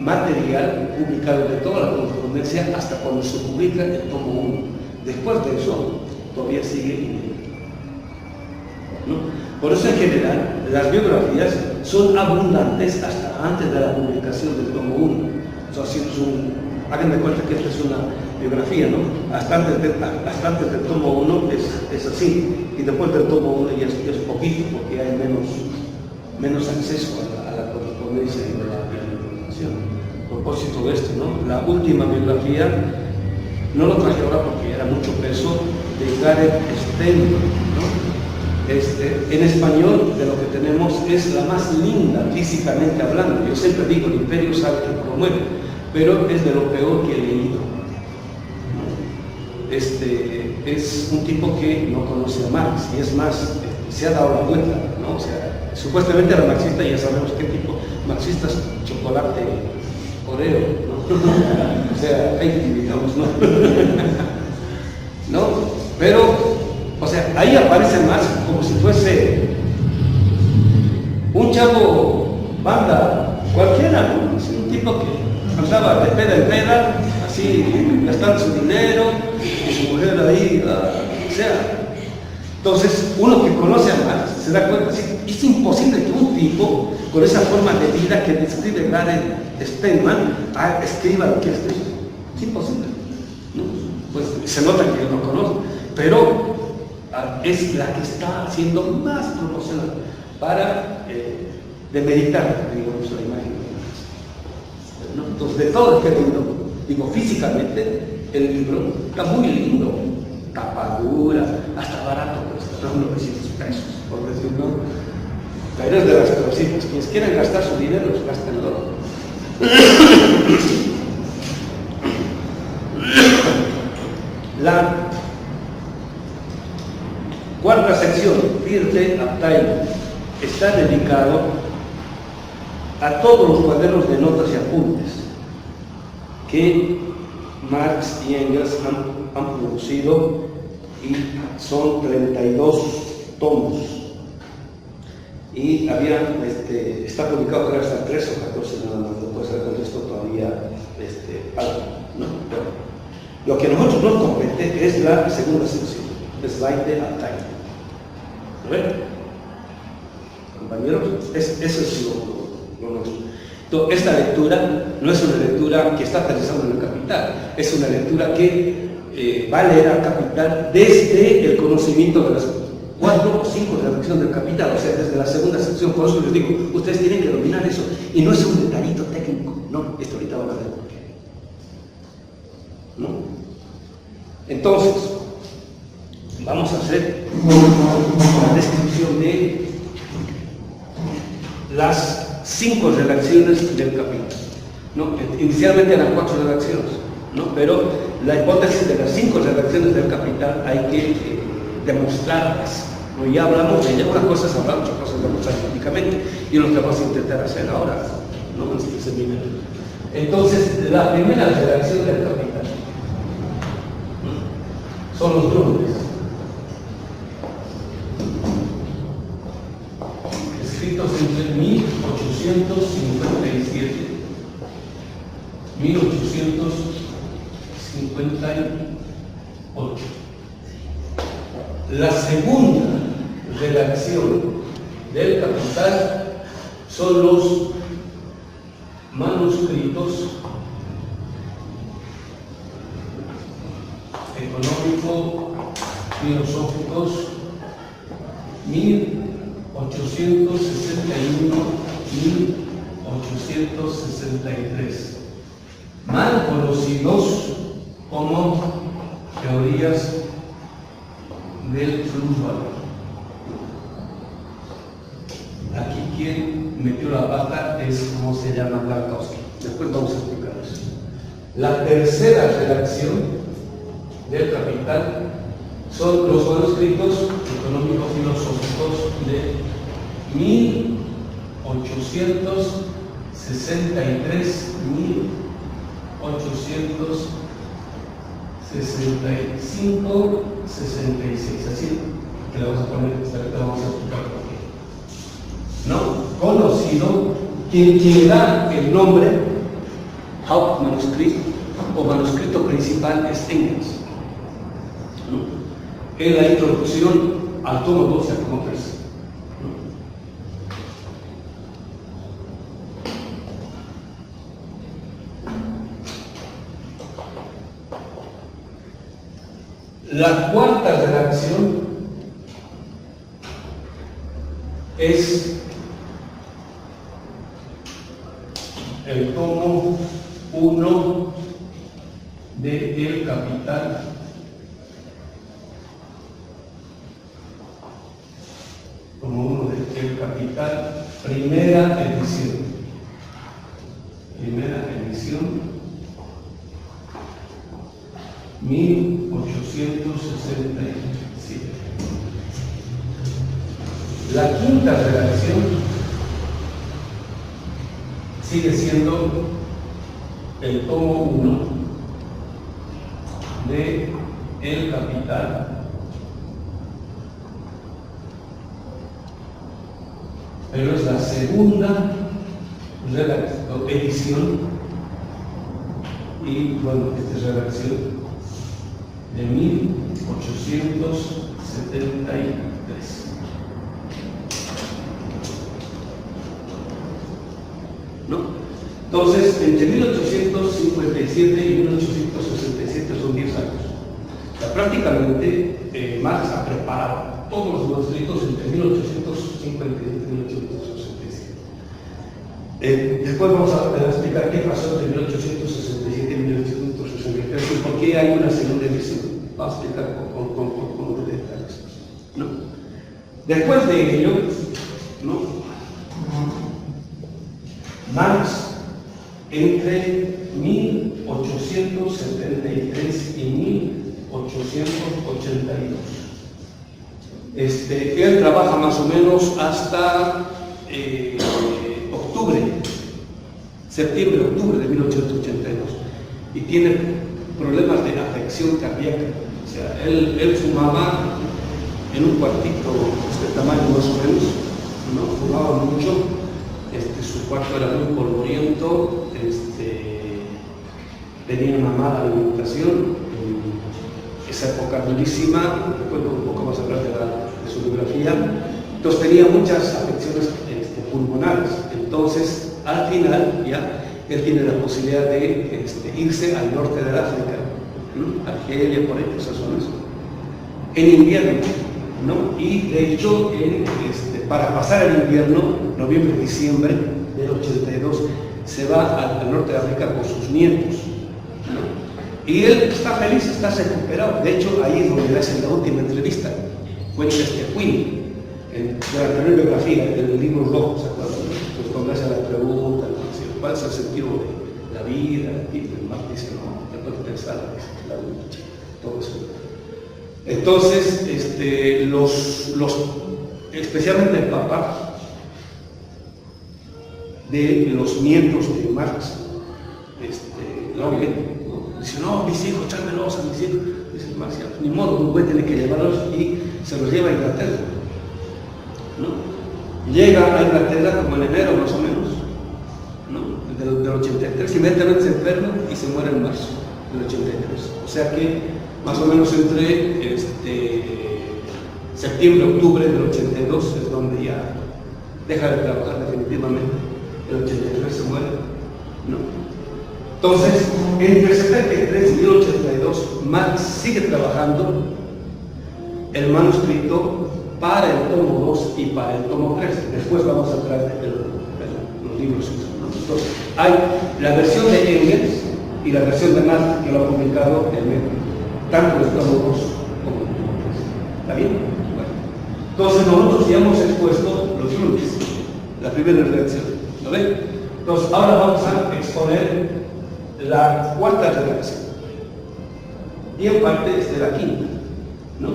material publicado de toda la correspondencia hasta cuando se publica el tomo 1. Después de eso, todavía sigue inédito, ¿no? Por eso, en general, las biografías son abundantes hasta antes de la publicación del tomo 1. O sea, hagan de cuenta que esta es una biografía, ¿no? Hasta antes del tomo 1 es así, y después del tomo 1 ya es poquito, porque hay menos acceso a la correspondencia y a la información. A propósito de esto, ¿no? La última biografía, no lo traje ahora porque era mucho peso, de Gareth Steinman, ¿no? En español, de lo que tenemos, es la más linda físicamente hablando. Yo siempre digo, el imperio sabe que promueve, pero es de lo peor que he leído. Es un tipo que no conoce a Marx, y es más, se ha dado la vuelta, ¿no? O sea, supuestamente era marxista, y ya sabemos qué tipo, marxistas, chocolate, Oreo, ¿no? O sea, hay, digamos, ¿no? ¿No? Pero, o sea, ahí aparece Marx como si fuese un chavo banda cualquiera, ¿no? Es un tipo que andaba de peda en peda, así, gastando su dinero, y su mujer ahí, o sea. Entonces, uno que conoce a Marx se da cuenta, es imposible que un tipo con esa forma de vida que describe Gareth Steinman escriba lo que escribe. Es imposible, ¿no? Pues se nota que yo no conozco, pero es la que está haciendo más promocional para demeritar, digamos, la imagen de Marx, ¿no? Entonces, de todo este libro, digo, físicamente, el libro está muy lindo, tapadura, hasta barato, cuesta 900 pesos, por decirlo. Pero es de las cositas, quienes quieran gastar su dinero, gástenlo. La cuarta sección, Dritte Abteilung, está dedicado a todos los cuadernos de notas y apuntes que Marx y Engels han producido, y son 32 tomos. Y está publicado, creo, hasta 13 o 14 nada más, después del contexto todavía algo, ¿no? Pero lo que a nosotros nos compete es la segunda sección, Dritte Abteilung. ¿Lo ven? Compañeros, eso es lo nuestro. Entonces, esta lectura no es una lectura que está aterrizando en el Capital, es una lectura que va a leer al Capital desde el conocimiento de las 4 o 5 redacciones del Capital, o sea, desde la segunda sección. Por eso les digo, ustedes tienen que dominar eso, y no es un detallito técnico, no, esto ahorita van a ver por qué, ¿no? Entonces, vamos a hacer una descripción de las 5 redacciones del Capital, ¿no? Inicialmente eran 4 redacciones, ¿no? Pero la hipótesis de las 5 redacciones del Capital hay que demostrarlas, ¿no? Ya hablamos de ellas, unas cosas hablamos, otras cosas demostrar prácticamente, y lo que vamos a intentar hacer ahora, ¿no? En este seminario. Entonces, la primera redacción del Capital, ¿no? Son los nombres, escritos entre 1857 y 1858. La segunda redacción del Capital son los manuscritos económico-filosóficos 1861-1864. 1863, mal conocidos como teorías del plusvalor. Aquí quien metió la pata es, como se llama, Tarkovsky. Después vamos a explicar eso. La tercera redacción del Capital son los manuscritos económico-filosóficos de 1863, 1865, 66. Así que le vamos a poner, ahorita vamos a explicar por qué. ¿No? Conocido, quien da el nombre Hauptmanuskript o manuscrito principal es Engels, ¿no? En la introducción al tomo 2 y al tomo 3. La cuarta redacción es el tomo 1 de El Capital, tomo 1 de El Capital, primera edición, 1867. La quinta redacción sigue siendo el tomo 1 de El Capital, pero es la segunda edición, y bueno, esta es redacción de 1873. ¿No? Entonces, entre 1857 y 1867 son 10 años. O sea, prácticamente Marx ha preparado todos los manuscritos entre 1857 y 1867. Después vamos a explicar qué pasó entre 1867 y 1863 y por qué hay una segunda edición. Vamos a explicar con los detalles, ¿no? Después de ello, ¿no? Marx, entre 1873 y 1882, él trabaja más o menos hasta septiembre-octubre de 1882, y tiene problemas de afección cardíaca. O sea, él fumaba en un cuartito de este tamaño más o menos, ¿no? Fumaba mucho, su cuarto era muy polvoriento, tenía una mala alimentación, esa época durísima, recuerdo un poco más hablar de su biografía. Entonces tenía muchas afecciones pulmonares. Entonces, al final, ya, él tiene la posibilidad de irse al norte del África, ¿no? Argelia, por ahí, esas zonas, en invierno, ¿no? Y de hecho, para pasar el invierno, noviembre, diciembre del 82, se va al norte de África con sus nietos, ¿no? Y él está feliz, está recuperado. De hecho, ahí es donde le hacen la última entrevista. Cuenta Quinn, de la primera biografía, del libro rojo, ¿se acuerdan? Pues cuando hace la pregunta, ¿cuál es el sentido de la vida? Y Marx dice, no, después de pensar, la lucha, todo eso. Entonces, especialmente el papá de los nietos de Marx, lo oye, dice, no, mis hijos, tráemelos a mis hijos. Dice Marx, ni modo, un güey tiene que llevarlos, y se los lleva a Inglaterra, ¿no? Llega a Inglaterra como en enero más o menos, ¿no? Del 83, inmediatamente se enferma y se muere en marzo del 83. O sea que más o menos entre septiembre, octubre del 82 es donde ya deja de trabajar definitivamente. El 83 se muere, ¿no? Entonces, entre 73 y 1882, Marx sigue trabajando el manuscrito para el tomo 2 y para el tomo 3. Después vamos a traer los libros, ¿no? Entonces, hay la versión de Engels y la versión de Marx que lo ha publicado el medio, tanto los tomos 2 como el tomo 3. ¿Está bien? Bueno. Entonces nosotros ya hemos expuesto los lunes, la primera redacción. ¿Lo ven? Entonces ahora vamos a exponer la cuarta redacción. Y en parte es de la quinta, ¿no?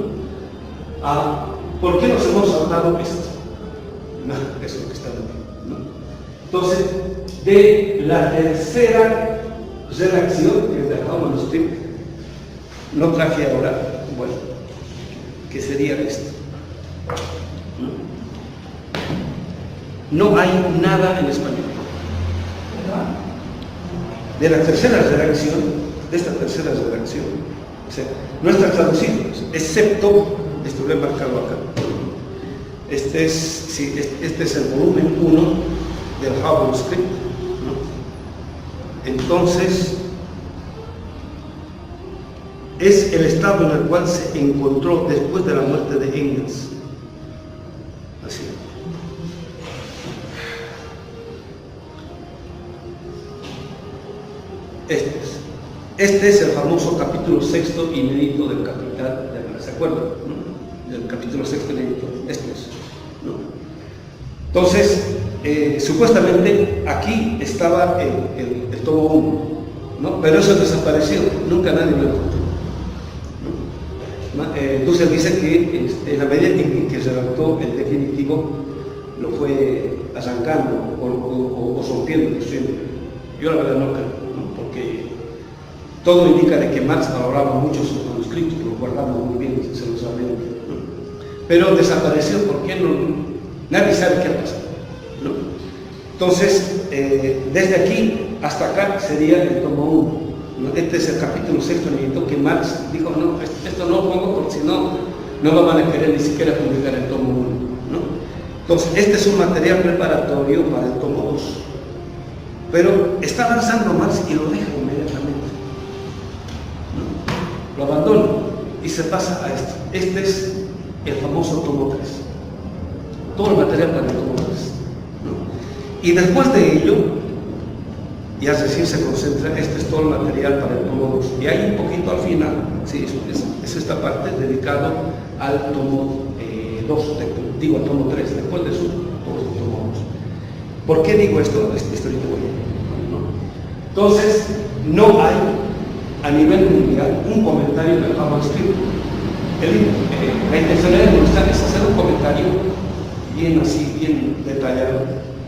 ¿Por qué nos hemos saltado esto? No, eso es lo que está aquí, ¿no? Entonces, de la tercera redacción, que es de acá manuscrito, no traje ahora, bueno, que sería esto. No hay nada en español. De la tercera redacción, de esta tercera redacción, o sea, no está traducido, excepto, esto lo he marcado acá. Este es el volumen 1 del Hubble Script, ¿no? Entonces, es el estado en el cual se encontró después de la muerte de Engels. Así. Este es el famoso capítulo 6 inédito del Capital de Marx, ¿se acuerdan? ¿No? Del capítulo 6 inédito, este es, ¿no? Entonces, supuestamente aquí estaba el tomo 1, ¿no? Pero eso desapareció, nunca nadie lo encontró, ¿no? Entonces dice que en la medida en que se redactó el definitivo, lo fue arrancando o rompiendo. Yo la verdad no creo, ¿no? Porque todo indica de que Marx valoraba mucho sus manuscritos, los guardaba muy bien, se los sabía, ¿no? Pero desapareció, ¿por qué no? Nadie sabe qué ha pasado, ¿no? Entonces, desde aquí hasta acá sería el tomo 1, ¿no? Este es el capítulo 6 que Marx dijo, no, esto no lo pongo porque si no, no lo van a querer ni siquiera publicar el tomo 1, ¿no? Entonces, este es un material preparatorio para el tomo 2. Pero está avanzando Marx y lo deja inmediatamente, ¿no? Lo abandona y se pasa a esto. Este es el famoso tomo 3. Todo el material para el tomo 3, ¿no? Y después de ello, ya recién se concentra, este es todo el material para el tomo 2. Y hay un poquito al final, sí, es esta parte dedicado al tomo 2, digo al tomo 3, después de eso, todo el tomo 2. ¿Por qué digo esto? Esto ¿no? Entonces, no hay a nivel mundial un comentario del Hubble Script. La intencionalidad de mostrar es hacer un comentario bien así, bien detallado,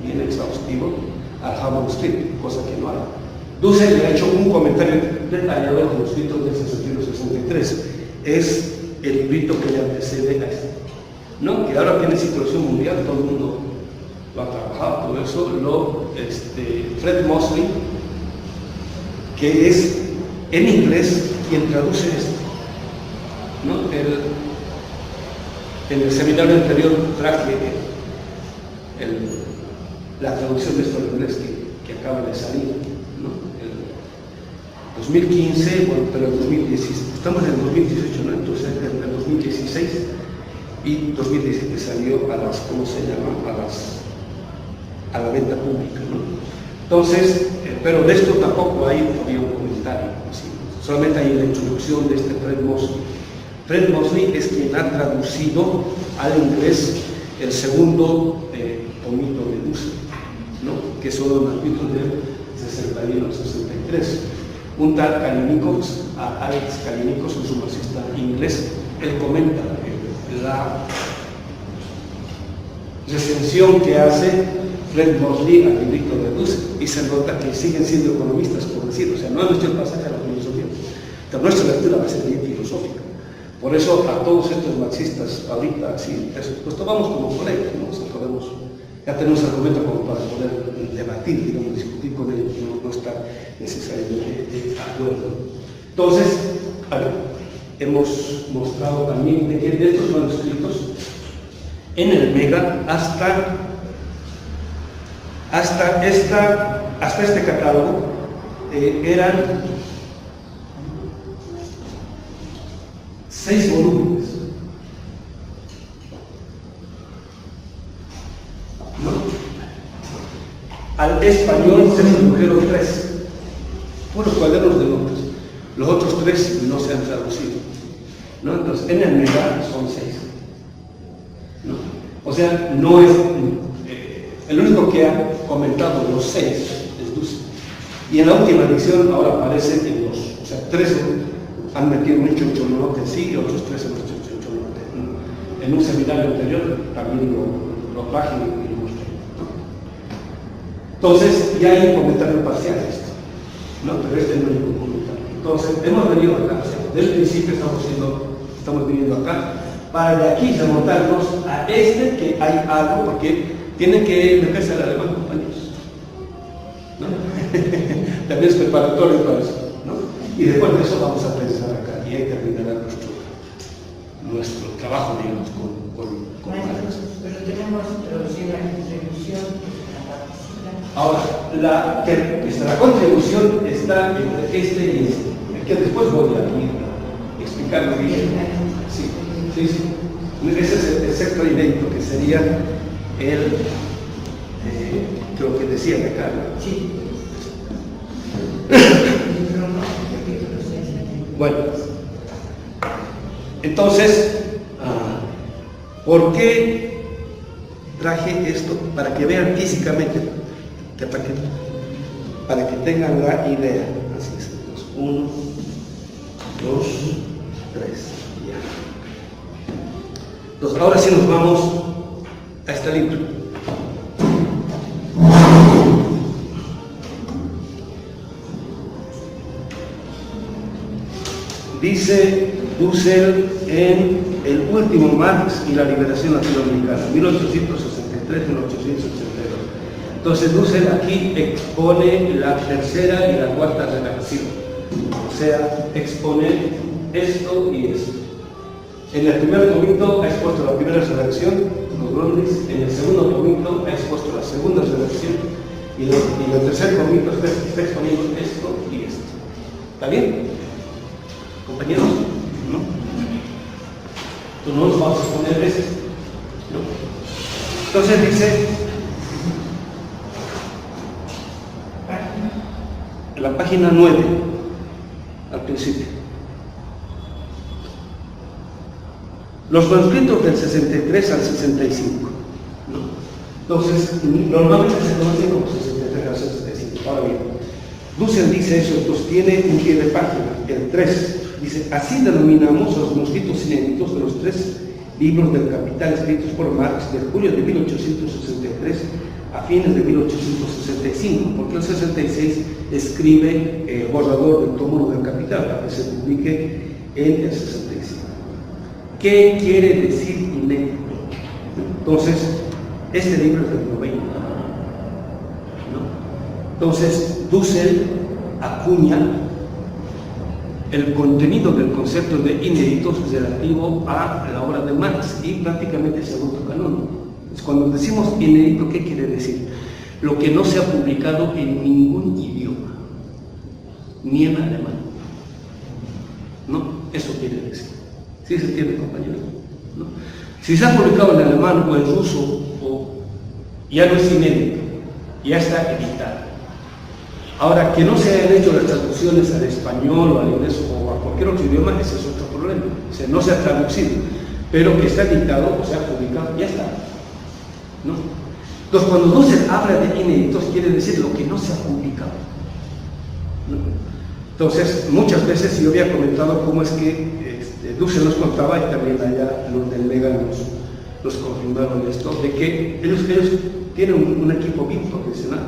bien exhaustivo al Hubble Script, cosa que no hay. Dussel le ha hecho un comentario detallado de los escritos del 61-63. Es el librito que le antecede a este, ¿no? Que ahora tiene circulación mundial, todo el mundo lo ha trabajado, todo eso, Fred Mosley, que es en inglés quien traduce esto, ¿no? En el seminario anterior traje la traducción de esto en inglés que acaba de salir, ¿no? El 2015, bueno, pero el 2016, estamos en el 2018, ¿no? Entonces en el 2016 y 2017 salió a las, ¿cómo se llama? A la venta pública, ¿no? Entonces, pero de esto tampoco hay todavía un comentario, ¿sí? Solamente hay la introducción de este Fred Mosley. Fred Mosley es quien ha traducido al inglés el segundo tomito de Dussel, ¿no? Que son los manuscritos del 61 al 63. Un tal Kallinikos, Alex Kallinikos, un marxista inglés, él comenta la recensión que hace Fred Mosley al librito de Dussel, y se nota que siguen siendo economistas, por decirlo. O sea, no es nuestro pasaje a la filosofía, pero nuestra lectura va a ser bien filosófica. Por eso a todos estos marxistas ahorita, sí, pues tomamos como colegas, ¿no? O sea, ya tenemos argumento como para poder debatir, digamos, discutir con ellos, no estar necesariamente de acuerdo. Entonces, a ver, hemos mostrado también de que de estos manuscritos, en el Mega, hasta este catálogo, eran 6 volúmenes, ¿no? Al español solo se introdujeron 3, puros cuadernos de notas. Los otros 3 no se han traducido, ¿no? Entonces, en el MEGA son 6, ¿no? O sea, no es... el único que ha comentado los 6 es Dussel. Y en la última edición ahora aparecen en los... O sea, 3 han metido un choncholote en sí y otros 3 han metido un choncholote. En un seminario anterior también lo traje y lo mostré, ¿no? Entonces, ya hay un comentario parcial de esto, ¿no? Pero este no es un comentario. Entonces, hemos venido acá, o sea, desde el principio estamos viniendo acá, para de aquí remontarnos a que hay algo, porque tienen que meterse al alemán, compañeros, ¿no? También es preparatorio para eso, ¿no? Y después de eso vamos a pensar acá, y ahí terminará nuestro trabajo, digamos, con Marx. Pero tenemos traducida la contribución, la participa. Ahora, la contribución está entre este y este, que después voy a explicarlo bien. Sí. Ese es el sector inédito, que sería lo que decía de acá, ¿no? Sí. Bueno, entonces, ¿por qué traje esto? Para que vean físicamente, para que tengan la idea. Así es. 1, 2, 3, ya. Entonces, ahora sí nos vamos a este libro. Dice Dussel en El último Marx y la liberación latinoamericana, 1863-1882. Entonces Dussel aquí expone la tercera y la cuarta redacción, o sea, expone esto y esto. En el primer tomito ha expuesto la primera redacción, los Grundrisse. En el segundo tomito ha expuesto la segunda redacción, y en el tercer tomito está exponiendo esto y esto. ¿Está bien, compañeros? ¿No? Entonces no nos vamos a exponer esto, ¿no? Entonces dice, en la página 9, al principio, los manuscritos del 63 al 65, ¿no? Entonces, normalmente se conocen como 63 al 65. Ahora bien, Dussel dice eso, entonces tiene un pie de página, el 3, dice, así denominamos los manuscritos inéditos de los 3 libros del Capital escritos por Marx de julio de 1863 a fines de 1865, porque el 66 escribe el borrador del tomo 1 del Capital para que se publique en el 65. ¿Qué quiere decir inédito? Entonces, este libro es del 90, ¿no? Entonces, Dussel acuña el contenido del concepto de inéditos relativo a la obra de Marx y prácticamente se autocanónico. Cuando decimos inédito, ¿qué quiere decir? Lo que no se ha publicado en ningún idioma, ni en alemán, ¿no? Eso quiere decir. ¿Sí se entiende, compañeros? ¿No? Si se ha publicado en alemán o en ruso, ya no es inédito, ya está editado. Ahora, que no se hayan hecho las traducciones al español o al inglés o a cualquier otro idioma, ese es otro problema. O sea, no se ha traducido, pero que está editado o se ha publicado, ya está, ¿no? Entonces, cuando Dussel habla de inéditos, quiere decir lo que no se ha publicado, ¿no? Entonces, muchas veces yo había comentado cómo es que Dussel nos contaba, y también allá los del Lega nos confirmaron esto, de que ellos tienen un equipo bien profesional,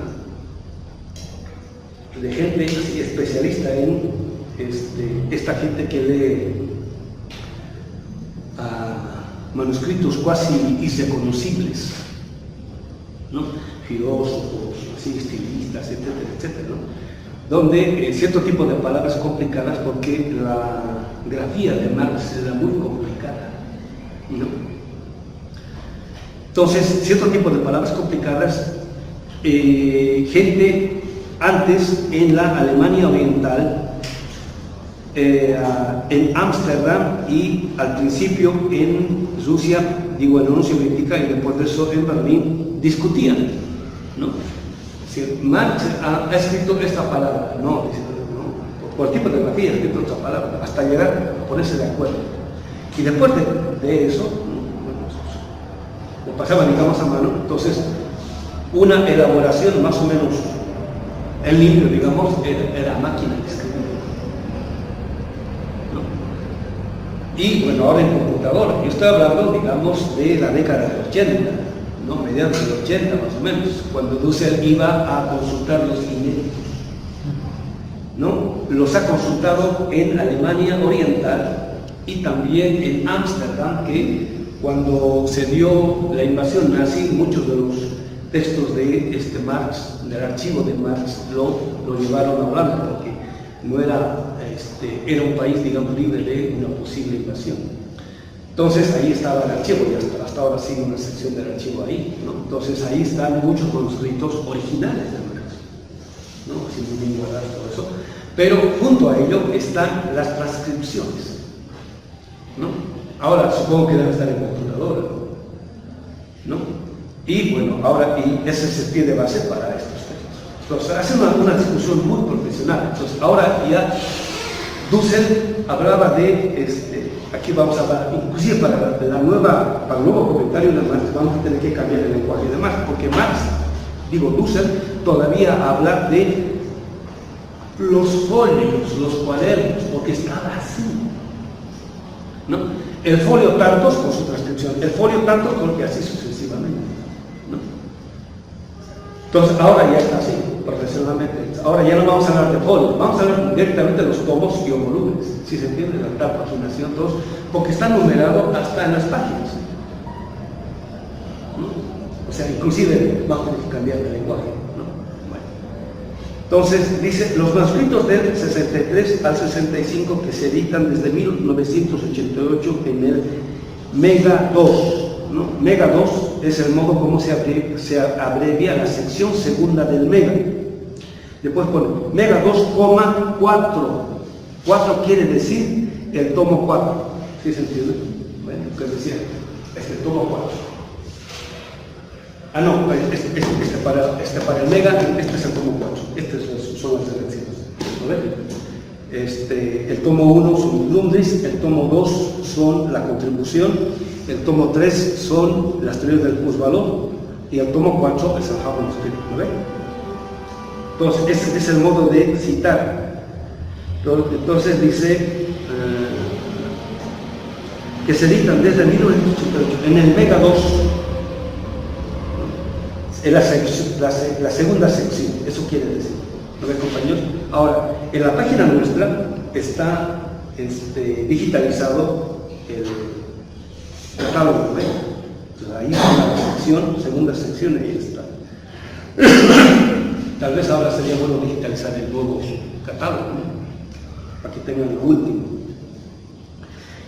de gente especialista en esta gente que lee manuscritos casi irreconocibles, ¿no? Filósofos, así, estilistas, etcétera, etcétera, ¿no? Donde cierto tipo de palabras complicadas, porque la grafía de Marx era muy complicada, ¿no? Entonces, cierto tipo de palabras complicadas, gente antes en la Alemania Oriental, en Ámsterdam y al principio en Rusia, digo en la Unión Soviética, y después de eso en Berlín, discutían, ¿no? Si Marx ha escrito esta palabra, no, dice, no, por tipo de grafía ha escrito otra palabra, hasta llegar a ponerse de acuerdo. Y después de eso, lo pasaba, digamos, a mano. Entonces, una elaboración más o menos en limpio, digamos, era máquina de escribir. ¿No? Y bueno, ahora en computadora. Yo estoy hablando, digamos, de la década del 80, ¿no? Mediados del 80 más o menos, cuando Dussel iba a consultar los inéditos, ¿no? Los ha consultado en Alemania Oriental y también en Ámsterdam, que cuando se dio la invasión nazi, muchos de los textos de Marx, del archivo de Marx, lo llevaron a Holanda, porque no era, era un país, digamos, libre de una posible invasión. Entonces ahí estaba el archivo, y hasta ahora sigue una sección del archivo ahí, ¿no? Entonces ahí están muchos manuscritos originales de Marx, ¿no? Así muy bien guardados, todo eso. Pero junto a ello están las transcripciones, ¿no? Ahora supongo que debe estar en computadora, ¿no? Y bueno, ahora y ese es el pie de base para estos textos. Entonces hace una discusión muy profesional. Entonces ahora ya Dussel hablaba de, aquí vamos a hablar, inclusive para el nuevo comentario de Marx vamos a tener que cambiar el lenguaje de Marx, porque Marx, Dussel, todavía habla de los folios, los cuadernos, porque estaba así, ¿no? El folio tantos con su transcripción, el folio tantos porque así sucesivamente, ¿no? Entonces ahora ya está así, profesionalmente. Ahora ya no vamos a hablar de folio, vamos a hablar directamente de los tomos y o volúmenes, si se entiende, la tal paginación, todos, porque está numerado hasta en las páginas, ¿no? O sea, inclusive vamos a tener que cambiar de lenguaje, ¿no? Bueno. Entonces dice, los manuscritos del 63 al 65 que se editan desde 1988 en el Mega 2, ¿no? Mega 2 es el modo como se abrevia la sección segunda del Mega. Después pone Mega 2,4. 4 quiere decir el tomo 4. ¿Sí se entiende? Bueno, ¿qué decía? Tomo 4. Ah, no, para el Mega, este es el tomo 4. Estas son las elecciones. El tomo 1 son Grundrisse, el tomo 2 son la contribución, el tomo 3 son las teorías del plusvalor y el tomo 4 es el Habermas-Script, ¿no ve? Entonces, ese es el modo de citar. Entonces dice que se editan desde 1988 en el Mega 2, en la segunda sección, eso quiere decir. ¿No ve, compañeros? Ahora, en la página nuestra está digitalizado el catálogo, ¿ve? Entonces, ahí está la sección, segunda sección, ahí está. Tal vez ahora sería bueno digitalizar el nuevo catálogo, ¿no? Para que tengan lo último.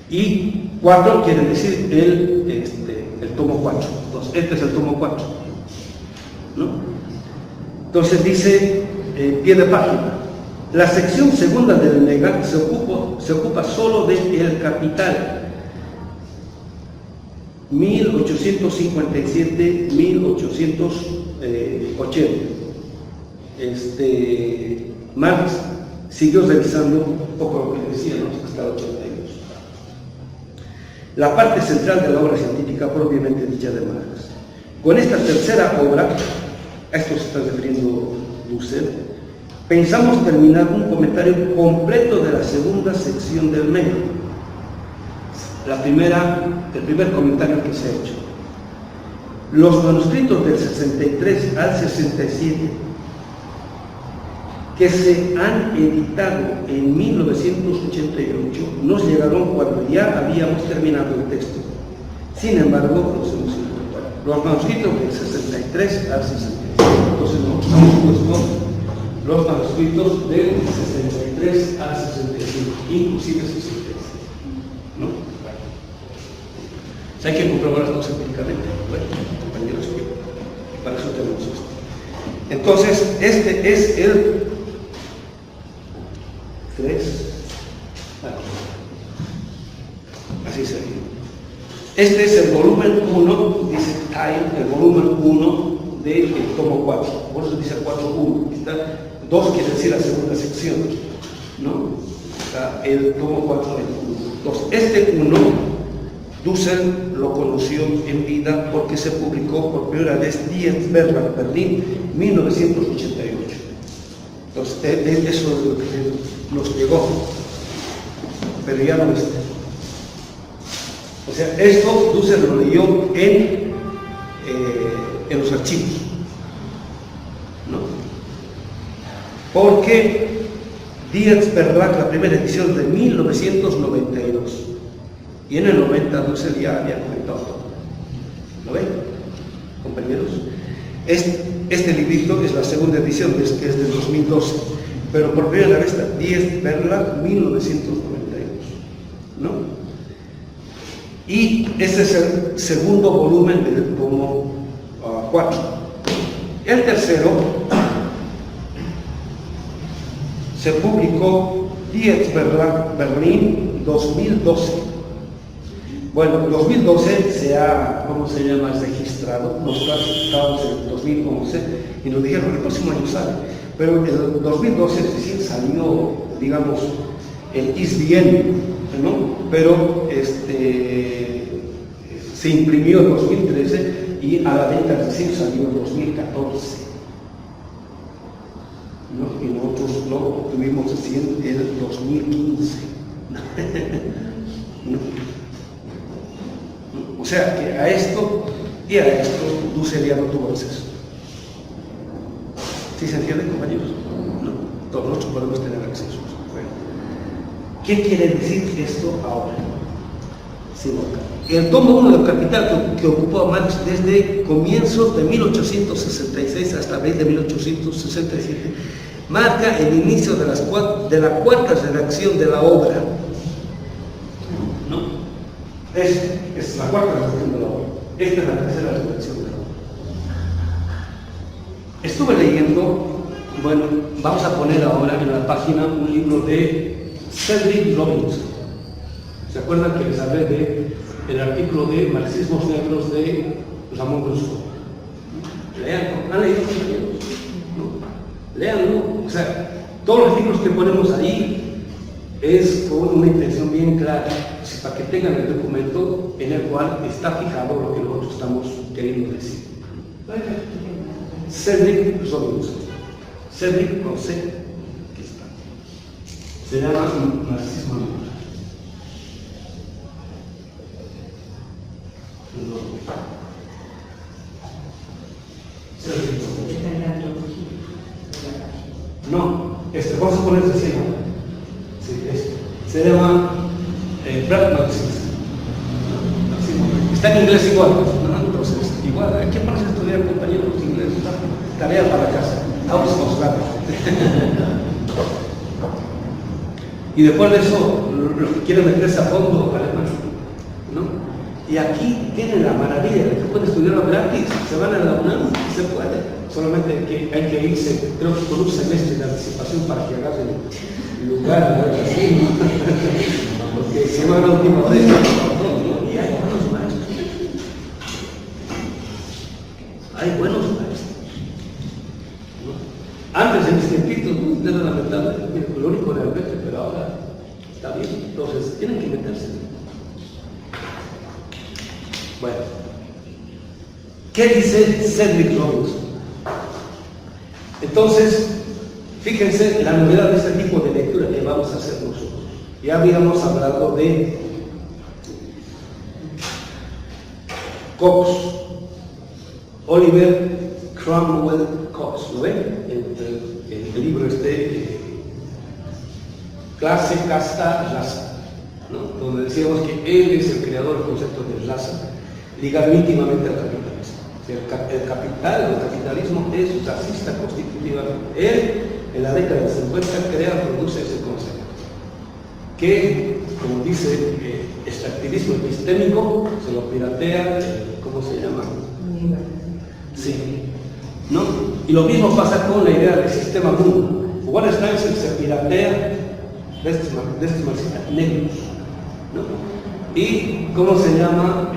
Y 4 quiere decir el tomo 4. Entonces, este es el tomo 4, ¿no? Entonces dice, pie de página, la sección segunda del Mega se ocupa solo del Capital, 1857-1880. Marx siguió revisando un poco lo que decía, ¿no? Hasta el 82. La parte central de la obra científica propiamente dicha de Marx. Con esta tercera obra, a esto se está refiriendo Dussel, pensamos terminar un comentario completo de la segunda sección del Mega. El primer comentario que se ha hecho. Los manuscritos del 63 al 67 que se han editado en 1988 nos llegaron cuando ya habíamos terminado el texto. Sin embargo, los hemos incorporado. Los manuscritos del 63 al 67. Entonces nosotros hemos puesto los manuscritos del 63 al 65, inclusive 66. ¿No? O sea, hay que comprobar las cosas empíricamente. Bueno, compañeros, para eso tenemos esto. Entonces, este es el 3. Así sería. Este es el volumen 1, dice Time, el volumen 1 del tomo 4, por eso dice 4.1, está 2 quiere decir la segunda sección, ¿no? Está el tomo 4 del 1. Entonces, este 1, Dussel lo conoció en vida porque se publicó por primera vez Diez Verlag, Berlín, 1988. Entonces, eso es lo que nos llegó, pero ya no está. O sea, esto Dussel lo leyó en los archivos, ¿no? Porque Diez Verlag, la primera edición de 1992, y en el 90 Dussel ya había comentado todo. ¿Lo ven, compañeros? Este librito es la segunda edición, que es del 2012, pero por primera vez está Diez Verlag, 1992, ¿no? Y este es el segundo volumen del tomo 4. El tercero se publicó Diez Verlag, Berlín, 2012. Bueno, en 2012 se ha, ¿cómo se llama?, registrado. Nosotros estábamos en el 2011 y nos dijeron que el próximo año sale. Pero en el 2012, es decir, salió, digamos, el ISBN, ¿no? Pero se imprimió en 2013 y a la venta recién salió en 2014, ¿no? Y nosotros lo obtuvimos recién en el 2015. ¿No? O sea que a esto y a esto Dussel ya no tuvo acceso. ¿Sí se entiende, compañeros? No, todos nosotros podemos tener acceso. Bueno, ¿qué quiere decir esto ahora? Sí, el tomo 1 del Capital, que ocupó a Marx desde comienzos de 1866 hasta abril de 1867, marca el inicio de la cuarta redacción de la obra. ¿No? Es la cuarta redacción de la obra. Esta es la tercera redacción de la obra. Estuve leyendo, bueno, vamos a poner ahora en la página un libro de Cedric Robinson. ¿Se acuerdan que les hablé del artículo de Marxismos Negros de Ramón Brusco? Leanlo, ¿han leído, compañeros? ¿No? Leanlo. O sea, todos los artículos que ponemos ahí es con una intención bien clara, para que tengan el documento en el cual está fijado lo que nosotros estamos queriendo decir. Cedric Robinson. Cedric con C. Aquí está. Se llama Marxismo Negro. No, vamos a poner así. Sí, se llama Black Marxism. Está en inglés igual, ¿no? Entonces, igual, ¿qué pones a estudiar, compañeros inglés? Tarea para casa, vamos a mostrar. Y después de eso, los que quieren meterse a fondo, alemán, ¿no? Y aquí tienen la maravilla de que pueden estudiarlo gratis, se van a la UNAM, se puede. Solamente hay que irse, creo que con un semestre de anticipación para que agarren el lugar, ¿no? Así, ¿no? Porque si van a la última vez, no, y hay buenos maestros. Hay buenos maestros. ¿No? Antes, en mis tiempitos, era lamentable, lo único era el vete, pero ahora está bien. Entonces, tienen que meterse. Bueno, ¿qué dice Cedric Robinson? Entonces, fíjense la novedad de este tipo de lectura que vamos a hacer nosotros. Ya habíamos hablado de Cox, Oliver Cromwell Cox, ¿lo ven? El libro Clase, Casta, Raza, ¿no? Donde decíamos que él es el creador del concepto de raza, ligado íntimamente al capitalismo. El capitalismo es racista constitutivamente. Él, en la década de 50, produce ese concepto, que, como dice, extractivismo epistémico, se lo piratea, ¿cómo se llama? Sí, ¿no? Y lo mismo pasa con la idea del sistema mundo. Wallenstein se piratea de estos marxistas negros, ¿no? Y, ¿cómo se llama?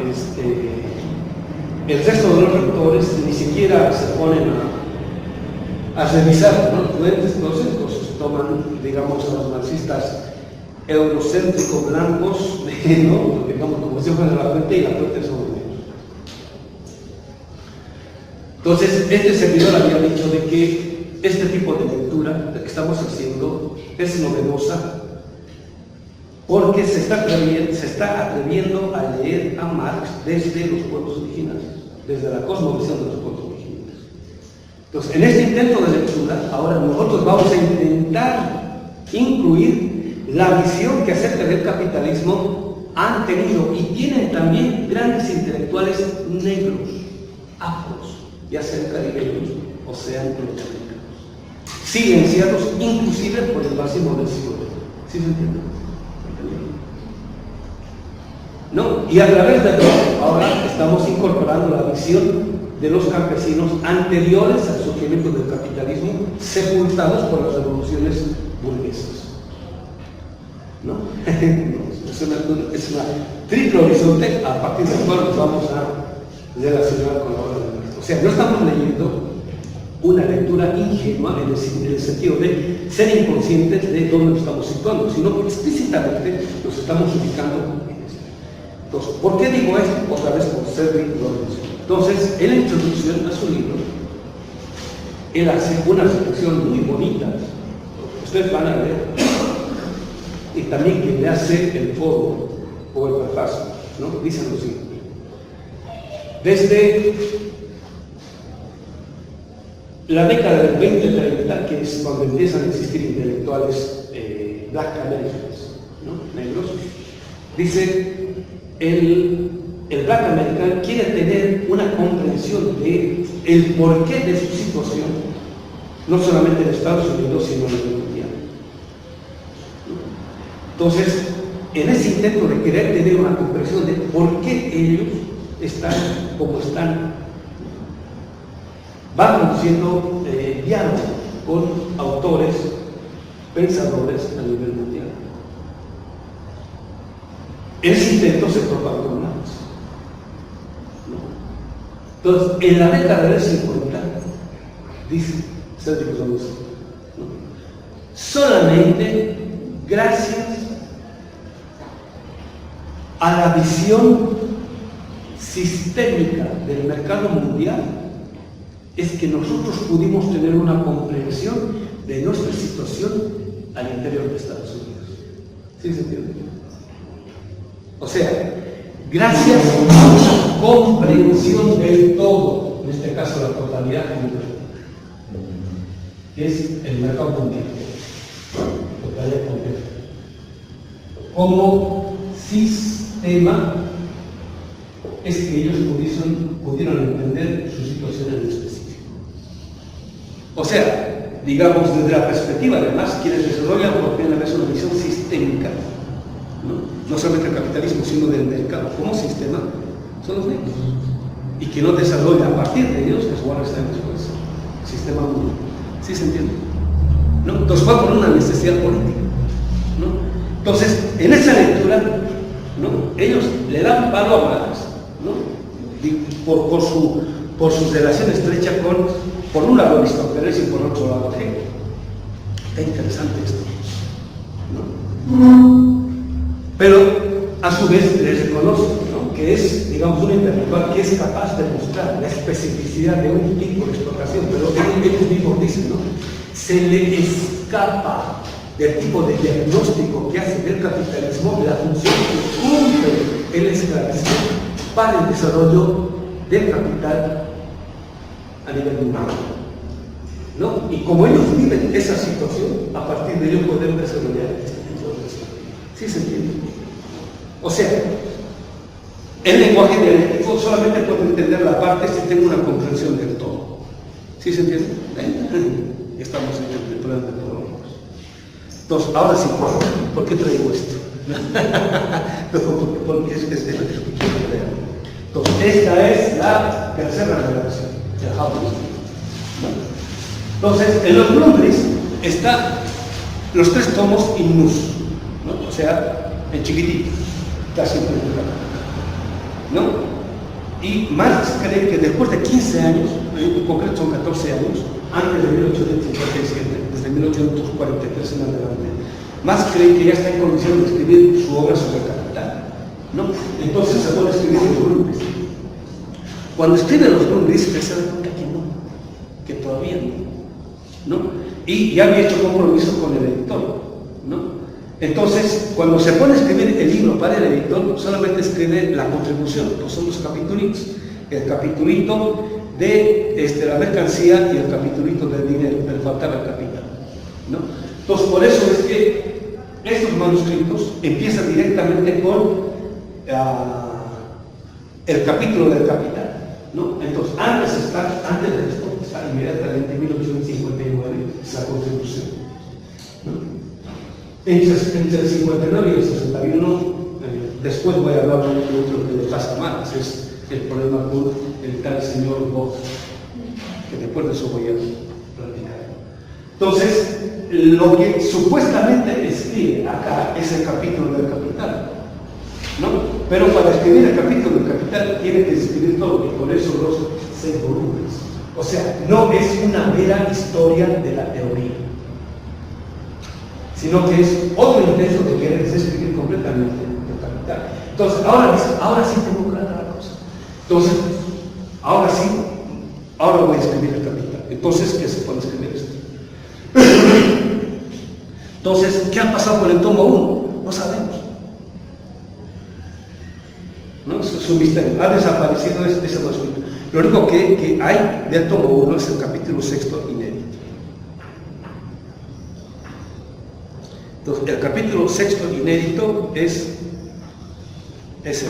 el resto de los lectores ni siquiera se ponen a revisar, ¿no?, fuentes. Entonces toman, digamos, a los marxistas eurocéntricos blancos, ¿no?, digamos, como si fuera la fuente, y la fuente son ellos. Entonces, este servidor había dicho de que este tipo de lectura que estamos haciendo es novedosa, porque se está atreviendo a leer a Marx desde los pueblos originarios, desde la cosmovisión de los pueblos originarios. Entonces, en este intento de lectura, ahora nosotros vamos a intentar incluir la visión que acerca del capitalismo han tenido y tienen también grandes intelectuales negros, afros, ya sean caribeños o sean norteamericanos, silenciados inclusive por el marxismo del siglo XX. ¿Sí se entiende? ¿No? Y a través de eso, ahora estamos incorporando la visión de los campesinos anteriores al surgimiento del capitalismo, sepultados por las revoluciones burguesas. ¿No? Es una triple horizonte a partir del cual nos vamos a relacionar con la obra de Marx. O sea, no estamos leyendo una lectura ingenua en el sentido de ser inconscientes de dónde nos estamos situando, sino que explícitamente nos estamos ubicando. Entonces, ¿por qué digo esto? Otra vez por Cedric Lawrence. Entonces, en la introducción a su libro, él hace una reflexión muy bonita. Ustedes van a ver, y también quien le hace el foro o el prefacio, ¿no?, dicen lo siguiente. Desde la década del 20-30, que es cuando empiezan a existir intelectuales black americans, ¿no?, negros, dice, el black americano quiere tener una comprensión de el porqué de su situación, no solamente en Estados Unidos, sino en el mundo mundial. Entonces, en ese intento de querer tener una comprensión de por qué ellos están como están, va produciendo diálogo con autores, pensadores a nivel mundial. Ese intento se propagó en Marx. ¿No? Entonces, en la década del 50, dice Cedric Lawrence, ¿no?, solamente gracias a la visión sistémica del mercado mundial es que nosotros pudimos tener una comprensión de nuestra situación al interior de Estados Unidos. ¿Sí se entiende? O sea, gracias a una comprensión del todo, en este caso la totalidad mundial, que es el mercado mundial, totalidad mundial, como sistema, es que ellos pudieron entender su situación en específico. O sea, digamos, desde la perspectiva de Marx, quienes desarrollan por primera vez una visión sistémica, no solamente el capitalismo, sino del mercado como sistema, son los negros. Y quien no desarrolla a partir de ellos es Wallerstein después, sistema mundial. ¿Sí se entiende? ¿No? Entonces fue por una necesidad política, ¿no? Entonces, en esa lectura, ¿no?, ellos le dan palo a Marx, ¿no?, por su relación estrecha por un lado Aristóteles y por otro lado Hegel. Está interesante esto, ¿no? Pero a su vez les reconoce, ¿no?, que es, digamos, un intelectual que es capaz de mostrar la especificidad de un tipo de explotación, pero ellos mismos dicen, ¿no?, se le escapa del tipo de diagnóstico que hace del capitalismo la función que cumple el esclavismo para el desarrollo del capital a nivel mundial, ¿no? Y como ellos viven esa situación, a partir de ello pueden desarrollar este tipo de desarrollo. ¿Sí se entiende? O sea, el lenguaje dialéctico solamente puede entender la parte si tengo una comprensión del todo. ¿Sí se entiende? Estamos en el plan de problemas. Entonces, ahora sí, ¿por qué traigo esto? Porque es de lo que quiero leer. Entonces, esta es la tercera revelación de Hawking. Entonces, en los nombres están los tres tomos in nus, ¿no? O sea, en chiquitito, casi en ¿no? Y Marx cree que después de 15 años, en concreto son 14 años, antes de 1857, desde 1843 en adelante, Marx cree que ya está en condiciones de escribir su obra sobre el capital, ¿no? Entonces se pone a escribir los Grundrisse. Cuando escribe los Grundrisse, se da cuenta que no, que todavía no, y ya había hecho compromiso con el editor, ¿no? Entonces, cuando se pone a escribir el libro para el editor, solamente escribe la contribución, pues son los capitulitos, el capitulito de la mercancía y el capitulito del dinero, le faltaba el capital, ¿no? Entonces, por eso es que estos manuscritos empiezan directamente con el capítulo del capital, ¿no? Entonces, antes de esto, está inmediatamente en 1859 la contribución, ¿no? Entre el 59 y el 61, después voy a hablar de otro que le pasa a Marx, es el problema con el tal señor Bock, que después de eso voy a platicar. Entonces, lo que supuestamente escribe acá es el capítulo del capital, ¿no? Pero para escribir el capítulo del capital tiene que escribir todo, y por eso los 6 volúmenes. O sea, no es una mera historia de la teoría, sino que es otro intento de querer describir completamente el capital. Entonces, ahora sí tengo clara la cosa. Entonces, ahora voy a escribir el capital. Entonces, ¿qué se puede escribir esto? Entonces, ¿qué ha pasado con el tomo 1? No sabemos. ¿No? Es un misterio. Ha desaparecido ese manuscrito. Lo único que hay del tomo 1 es el capítulo 6 inédito. Entonces, el capítulo 6 inédito es este.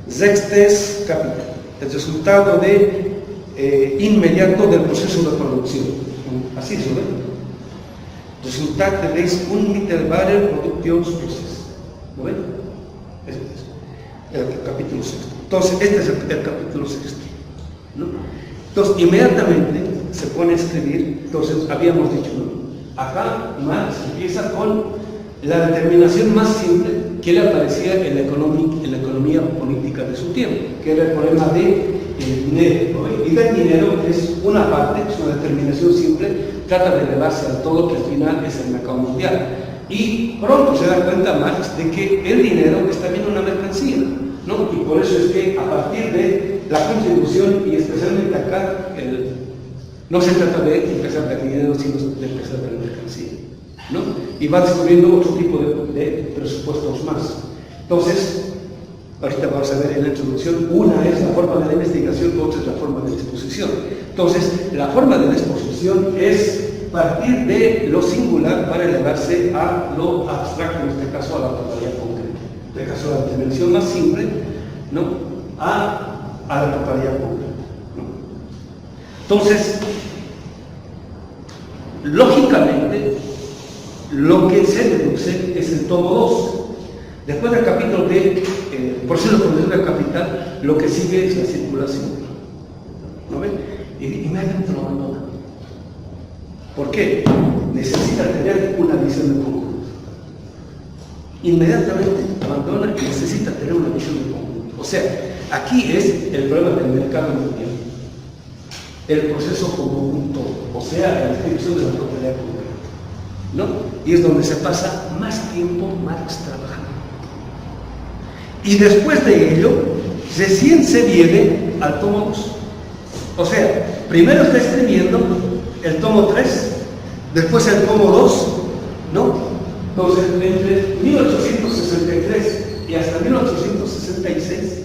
Sechstes Kapitel, el resultado inmediato del proceso de producción. Así es, ¿no? Resultat des unmittelbaren Produktionsprozess. ¿No ven? Este es el capítulo 6. Entonces, este es el capítulo 6. ¿No? Entonces, inmediatamente se pone a escribir. Entonces, habíamos dicho, ¿no? Acá Marx empieza con la determinación más simple que le aparecía en la economía política de su tiempo, que era el problema del dinero, ¿no? Y del dinero es una parte, es una determinación simple, trata de elevarse al todo, que al final es el mercado mundial. Y pronto se da cuenta Marx de que el dinero es también una mercancía, ¿no? Y por eso es que a partir de la contribución, y especialmente acá, no se trata de empezar de dinero, sino de empezar de la mercancía, ¿no? Y va descubriendo otro tipo de presupuestos más. Entonces, ahorita vamos a ver en la introducción, una es la forma de la investigación, otra es la forma de la exposición. Entonces, la forma de la exposición es partir de lo singular para elevarse a lo abstracto, en este caso a la totalidad concreta. En este caso, la dimensión más simple, ¿no? A la totalidad concreta, ¿no? Entonces, lógicamente, lo que se deduce es el tomo 2. Después del capítulo de proceso de producción del capital, lo que sigue es la circulación. ¿No ven? Y inmediatamente lo abandona. ¿Por qué? Necesita tener una visión de conjunto. Inmediatamente abandona y necesita tener una visión de conjunto. O sea, aquí es el problema del mercado mundial. El proceso como un todo, o sea, la descripción de la totalidad concreta, ¿no? Y es donde se pasa más tiempo Marx trabajando. Y después de ello, recién se viene al tomo 2. O sea, primero está escribiendo el tomo 3, después el tomo 2, ¿no? Entonces, entre 1863 y hasta 1866,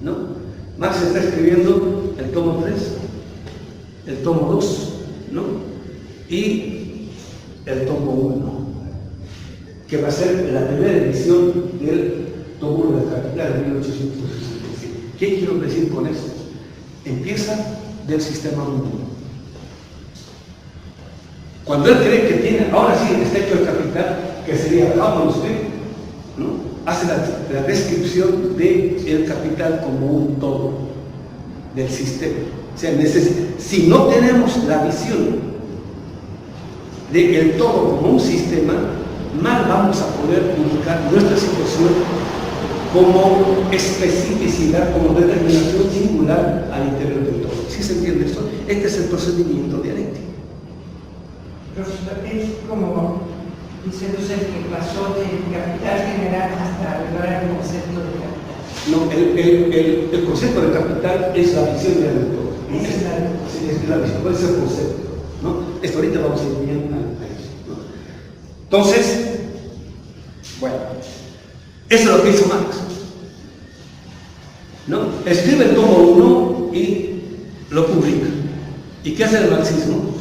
¿no? Marx está escribiendo el tomo 3, el tomo 2, ¿no? Y el tomo 1, que va a ser la primera edición del tomo del capital de 1867. ¿Qué quiero decir con esto? Empieza del sistema mundial. Cuando él cree que tiene, ahora sí está hecho el capital, que sería Adam Smith, ¿no? Hace la descripción del capital como un todo del sistema. O sea, si no tenemos la visión del todo como un sistema, mal vamos a poder ubicar nuestra situación como especificidad, como determinación singular al interior del todo. ¿Sí se entiende esto? Este es el procedimiento dialéctico. Profesor, es como dice usted que pasó del capital general hasta lograr el concepto de capital. No, el concepto de capital es la visión del todo. Esa es la visión, puede ser el concepto, ¿no? Esto ahorita vamos a ir bien a eso, ¿no? Entonces, bueno, eso es lo que hizo Marx, ¿no? Escribe el tomo 1 y lo publica. ¿Y qué hace el marxismo?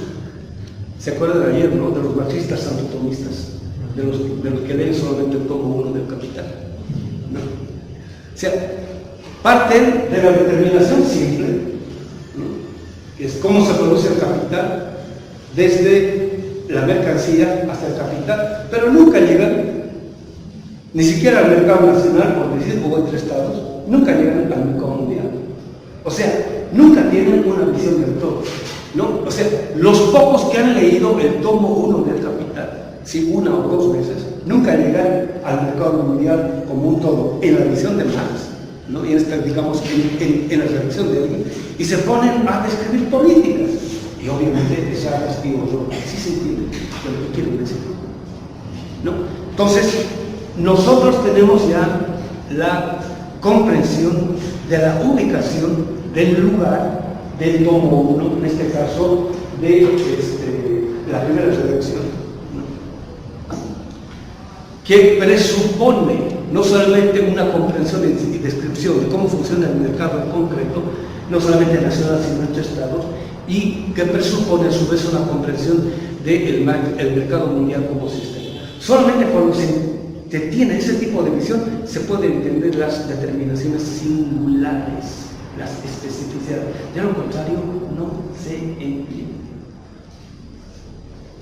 ¿Se acuerdan de ayer, no? De los marxistas santotomistas, de los que leen solamente el tomo 1 del Capital, ¿no? O sea, parten de la determinación simple, ¿no? Que es cómo se produce el capital desde la mercancía hasta el capital, pero nunca llegan ni siquiera al mercado nacional, por decir, o entre estados, nunca llegan al mercado mundial. O sea, nunca tienen una visión del todo, ¿no? O sea, los pocos que han leído el tomo 1 del Capital, si una o dos veces, nunca llegan al mercado mundial como un todo, en la visión de Marx, ¿no? Y digamos, en la reflexión de él, y se ponen a describir políticas. Y obviamente esa les digo yo, sí se entiende lo que quieren decir, ¿no? Entonces, nosotros tenemos ya la comprensión de la ubicación del lugar del tomo 1, en este caso de la primera redacción, ¿no? Que presupone no solamente una comprensión y descripción de cómo funciona el mercado en concreto, no solamente en la ciudad, sino entre estados, y que presupone a su vez una comprensión del mercado mundial como sistema. Solamente cuando se tiene ese tipo de visión se pueden entender las determinaciones singulares, las especificidades. De lo contrario, no se entiende.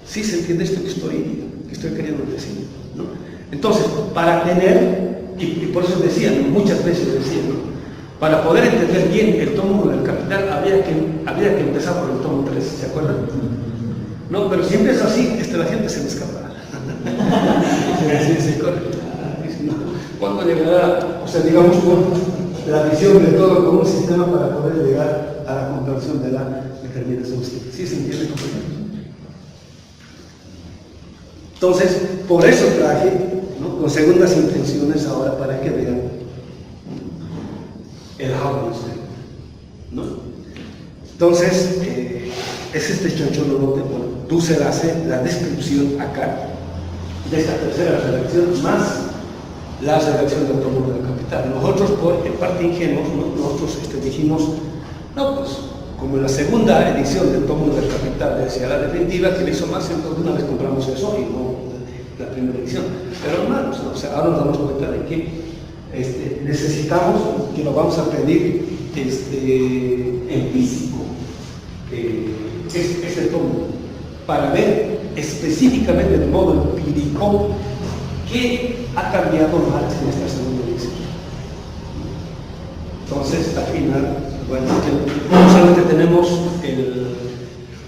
Sí se entiende esto que estoy queriendo decir, ¿no? Entonces, para tener, y por eso decía, ¿no? Muchas veces decía, ¿no? Para poder entender bien el tomo 1 del Capital, habría que empezar por el tomo 3, ¿se acuerdan? No, pero si empieza así, la gente se me escapa. Sí, correcto. ¿Cuándo llegará, o sea, digamos, la visión de todo como un sistema para poder llegar a la comprensión de la determinación? ¿Sí se entiende, compañeros? Entonces, por eso traje, ¿no?, con segundas intenciones ahora para que vean el Habermas, ¿no? Entonces, es este choncholote. Bueno, Dussel hace la descripción acá de esta tercera redacción más la redacción del tomo del Capital. Nosotros, en parte ingenuos, ¿no?, nosotros dijimos, no, pues como en la segunda edición del tomo del Capital decía la definitiva que le hizo más, entonces una vez compramos eso y no la primera edición. Pero hermanos, ¿no? O sea, ahora nos damos cuenta de que necesitamos, que lo vamos a pedir en físico, este tomo, para ver específicamente de modo empírico qué ha cambiado Marx en esta segunda edición. Entonces, al final, bueno, no solamente tenemos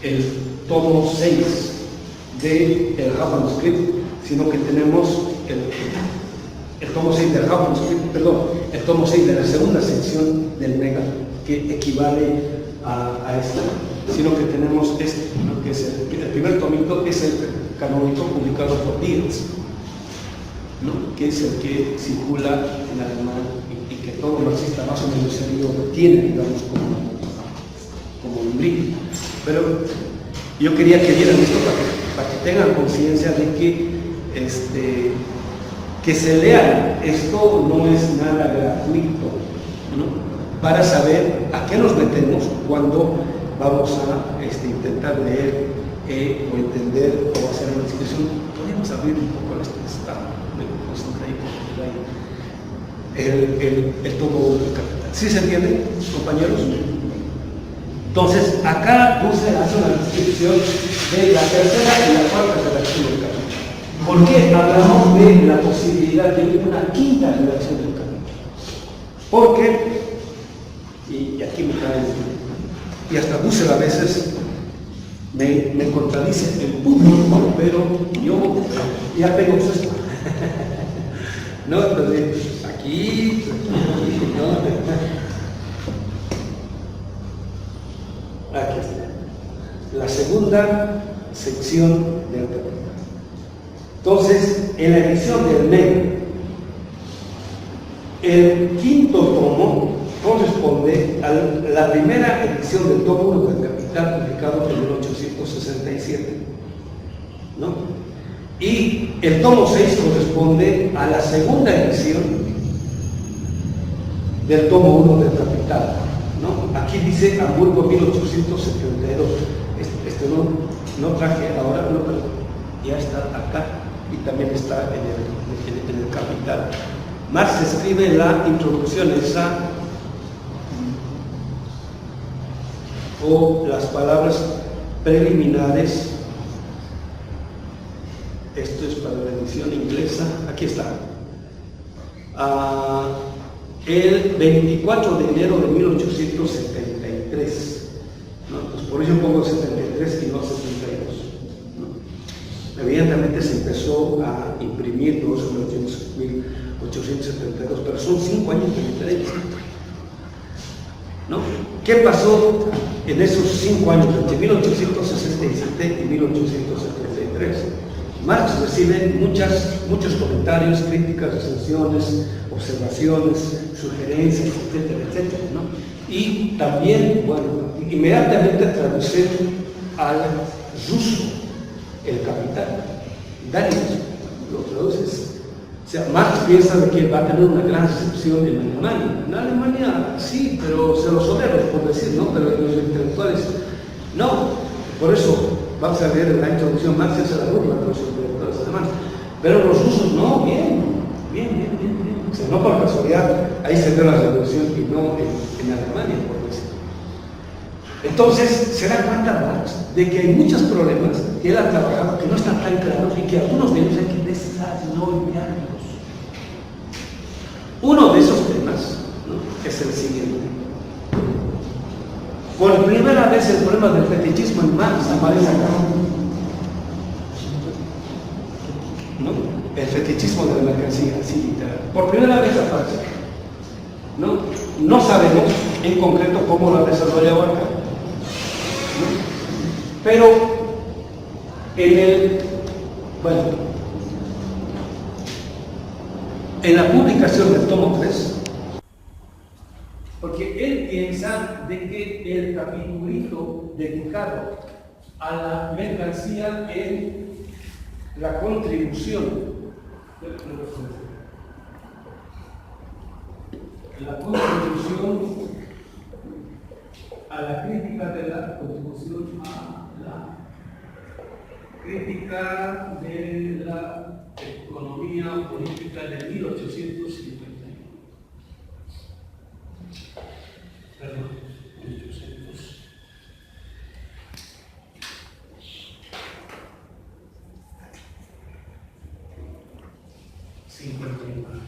el tomo 6 del Habermas, sino que tenemos el tomo 6 del Habermas, el tomo 6 de la segunda sección del Mega, que equivale a esta, sino que tenemos ¿no?, que es el primer tomito, es el canónico publicado por Diels, ¿no?, que es el que circula en alemán y que todo marxista más o menos serio tiene, digamos, como un libro. Pero yo quería que vieran esto para que tengan conciencia de que se lean. Esto no es nada gratuito, ¿no?, para saber a qué nos metemos cuando vamos a intentar leer o entender o hacer una discusión. Podríamos abrir un poco el tomo del Capital. ¿Sí se entiende, compañeros? Entonces, acá Dussel hace una descripción de la tercera y la cuarta redacción del Capital. ¿Por qué hablamos de la posibilidad de una quinta redacción del Capital? Porque, y aquí me cae, y hasta Dussel a veces me contradice el público, pero yo ya tengo esto. No, entonces, aquí Aquí, ¿no? Aquí está. La segunda sección del capítulo. Entonces, en la edición del MEC, el quinto tomo corresponde a la primera edición del tomo 1 del Capital, publicado en 1867, ¿no? Y el tomo 6 corresponde a la segunda edición del tomo 1 del Capital, ¿no? Aquí dice Hamburgo 1872. Este no traje ahora, no, pero ya está acá y también está en el Capital. Marx escribe la introducción esa, o las palabras preliminares. Esto es para la edición inglesa. Aquí está. El 24 de enero de 1873. ¿No? Pues por eso pongo 73 y no 72. ¿No? Evidentemente se empezó a imprimir todo eso en 1872, pero son 5 años de diferencia. ¿No? ¿Qué pasó en esos 5 años, entre 1867 y 1873? Marx recibe muchos comentarios, críticas, recensiones, observaciones, sugerencias, etcétera, etcétera, ¿no? Y también, bueno, inmediatamente traduce al ruso el Capital. Daniels lo traduces. O sea, Marx piensa de que va a tener una gran recepción en Alemania. En Alemania sí, pero se los soberos, por decir, ¿no? Pero los intelectuales no. Por eso vamos a ver en la introducción, Marx se la burla de los intelectuales alemanes. Pero los rusos no, bien. O sea, no por casualidad, ahí se ve la revolución y no en Alemania, por decir. Entonces se da cuenta Marx de que hay muchos problemas que él ha trabajado que no están tan claros y que algunos de ellos hay que desarrollarlos. Uno de esos temas, ¿no?, es el siguiente. Por primera vez el problema del fetichismo en Marx aparece acá, ¿no? El fetichismo de la mercancía, así literal. Por primera vez aparece, ¿no? No sabemos en concreto cómo lo ha desarrollado acá, ¿no? Pero en la publicación del tomo 3, porque él piensa de que el capitulito dedicado a la mercancía es la contribución a la crítica de la contribución a la crítica de la economía política de 1851. Perdón, 1851.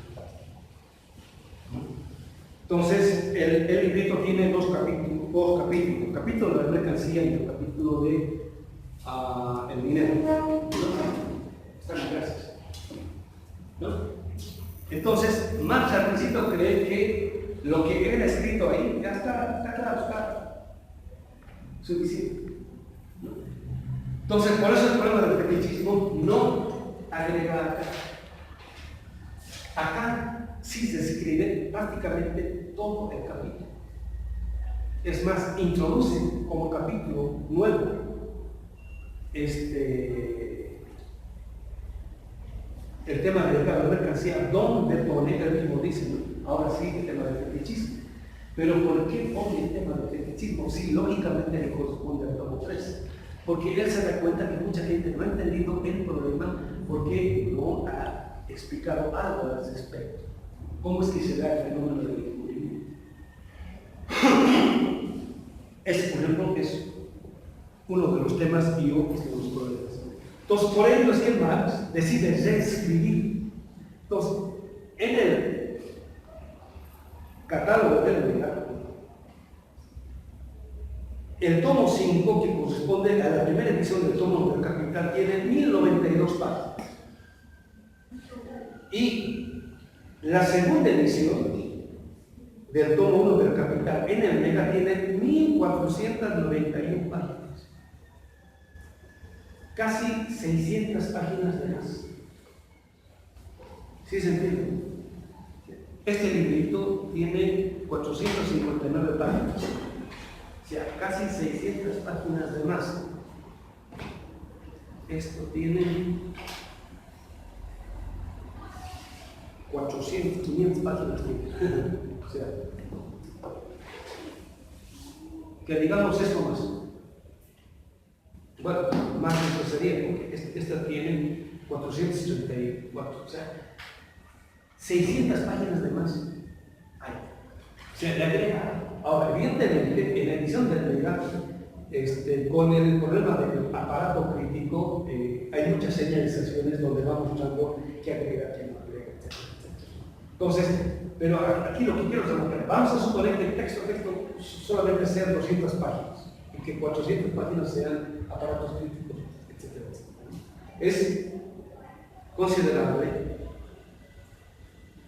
Entonces, el librito tiene dos capítulos, capítulo de la mercancía y el capítulo de el dinero. Están gracias, ¿no? Entonces, Marx al principio cree que lo que él ha escrito ahí ya está claro, está suficiente, ¿no? Entonces, por eso el problema del fetichismo no agrega acá sí se escribe prácticamente todo el capítulo. Es más, introduce como capítulo nuevo el tema de la mercancía, donde pone, él mismo dice, ¿no?, ahora sí, el tema del fetichismo. Pero ¿por qué pone el tema del fetichismo? Sí, lógicamente le corresponde al tomo 3. Porque él se da cuenta que mucha gente no ha entendido el problema porque no ha explicado algo al respecto. ¿Cómo es que se da el fenómeno del descubrimiento? Ese, por ejemplo, es uno de los temas y otros de los problemas. Entonces, por ello es que Marx decide reescribir. Entonces, en el catálogo del mercado, el tomo 5, que corresponde a la primera edición del tomo del Capital, tiene 1092 páginas. Y La segunda edición del tomo 1 del Capital en el Mega tiene 1491 páginas, casi 600 páginas de más. ¿Sí se entiende? Este librito tiene 459 páginas, o sea, casi 600 páginas de más. Esto tiene 400, 500 páginas. O sea, que digamos esto más. Bueno, más esto sería, porque esta tiene 434, o sea, 600 páginas de más. Hay. O sea, le agrega. Ahora, evidentemente, en la edición del Mega, con el problema del aparato crítico, hay muchas señalizaciones donde va mostrando qué agrega, qué no agrega, etc. Entonces, pero aquí lo que quiero demostrar, vamos a suponer que el texto solamente sean 200 páginas y que 400 páginas sean aparatos críticos, etc. Es considerable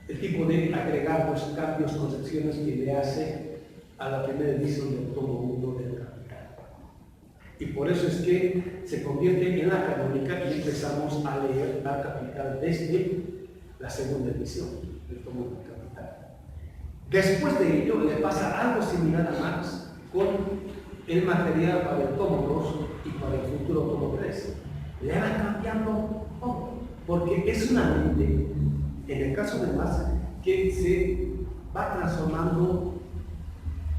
el tipo de agregados, cambios, concepciones que le hace a la primera edición del tomo 1 del Capital. Y por eso es que se convierte en la canónica y empezamos a leer la Capital desde la segunda edición del tomo del Capital. Después de ello le pasa algo similar a Marx con el material para el tomo 2 y para el futuro tomo 3. Le van cambiando todo, porque es una mente, en el caso de Marx, que se va transformando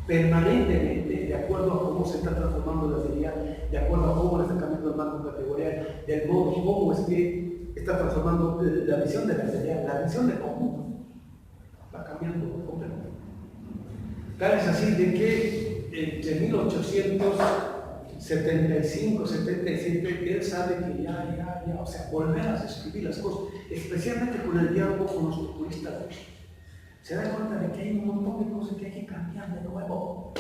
permanentemente de acuerdo a cómo se está transformando la serial, de acuerdo a cómo le está cambiando el marco categorial, del modo cómo es que está transformando la visión de la serial, la visión del conjunto, va cambiando completamente. Tal es así de que entre 1875, 77, él sabe que ya, o sea, volver a escribir las cosas, especialmente con el diálogo con los populistas, se da cuenta de que hay un montón de cosas que hay que cambiar de nuevo.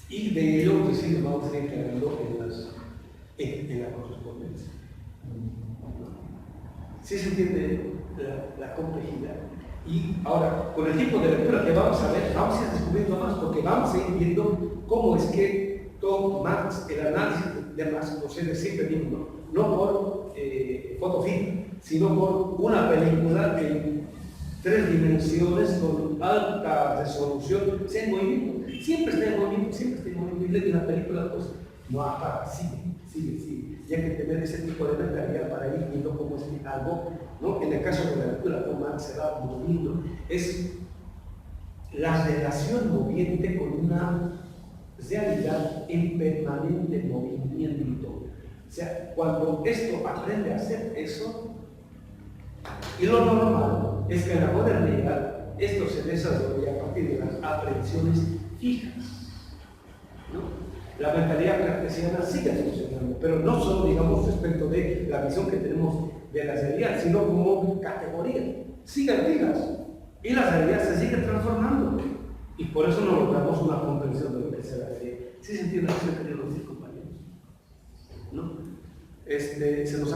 Y de ello, pues sí, vamos a ir creando en la correspondencia. ¿Sí se entiende la complejidad? Y ahora, con el tipo de lectura que vamos a ver, vamos a ir descubriendo más, porque vamos a ir viendo cómo es que todo Marx, el análisis de Marx procede siempre mismo, no por foto fija, sino por una película en 3 dimensiones con alta resolución, sea en movimiento, siempre está en movimiento, y la película pues no apaga, sigue, ya que tener ese tipo de mentalidad para ir viendo cómo es que algo, ¿no? En el caso de la lectura, cómo Marx se va moviendo, es la relación moviente con una realidad en permanente movimiento. O sea, cuando esto aprende a hacer eso, y lo normal es que en la modernidad esto se desarrolla a partir de las aprehensiones fijas, ¿no? La mentalidad cartesiana sigue funcionando, pero no solo, digamos, respecto de la visión que tenemos de la realidad, sino como categoría. Siguen fijas y la realidad se sigue transformando. Y por eso no logramos una comprensión de lo que es la realidad. ¿Sí se entiende lo que querían decir, compañeros? ¿No? Se nos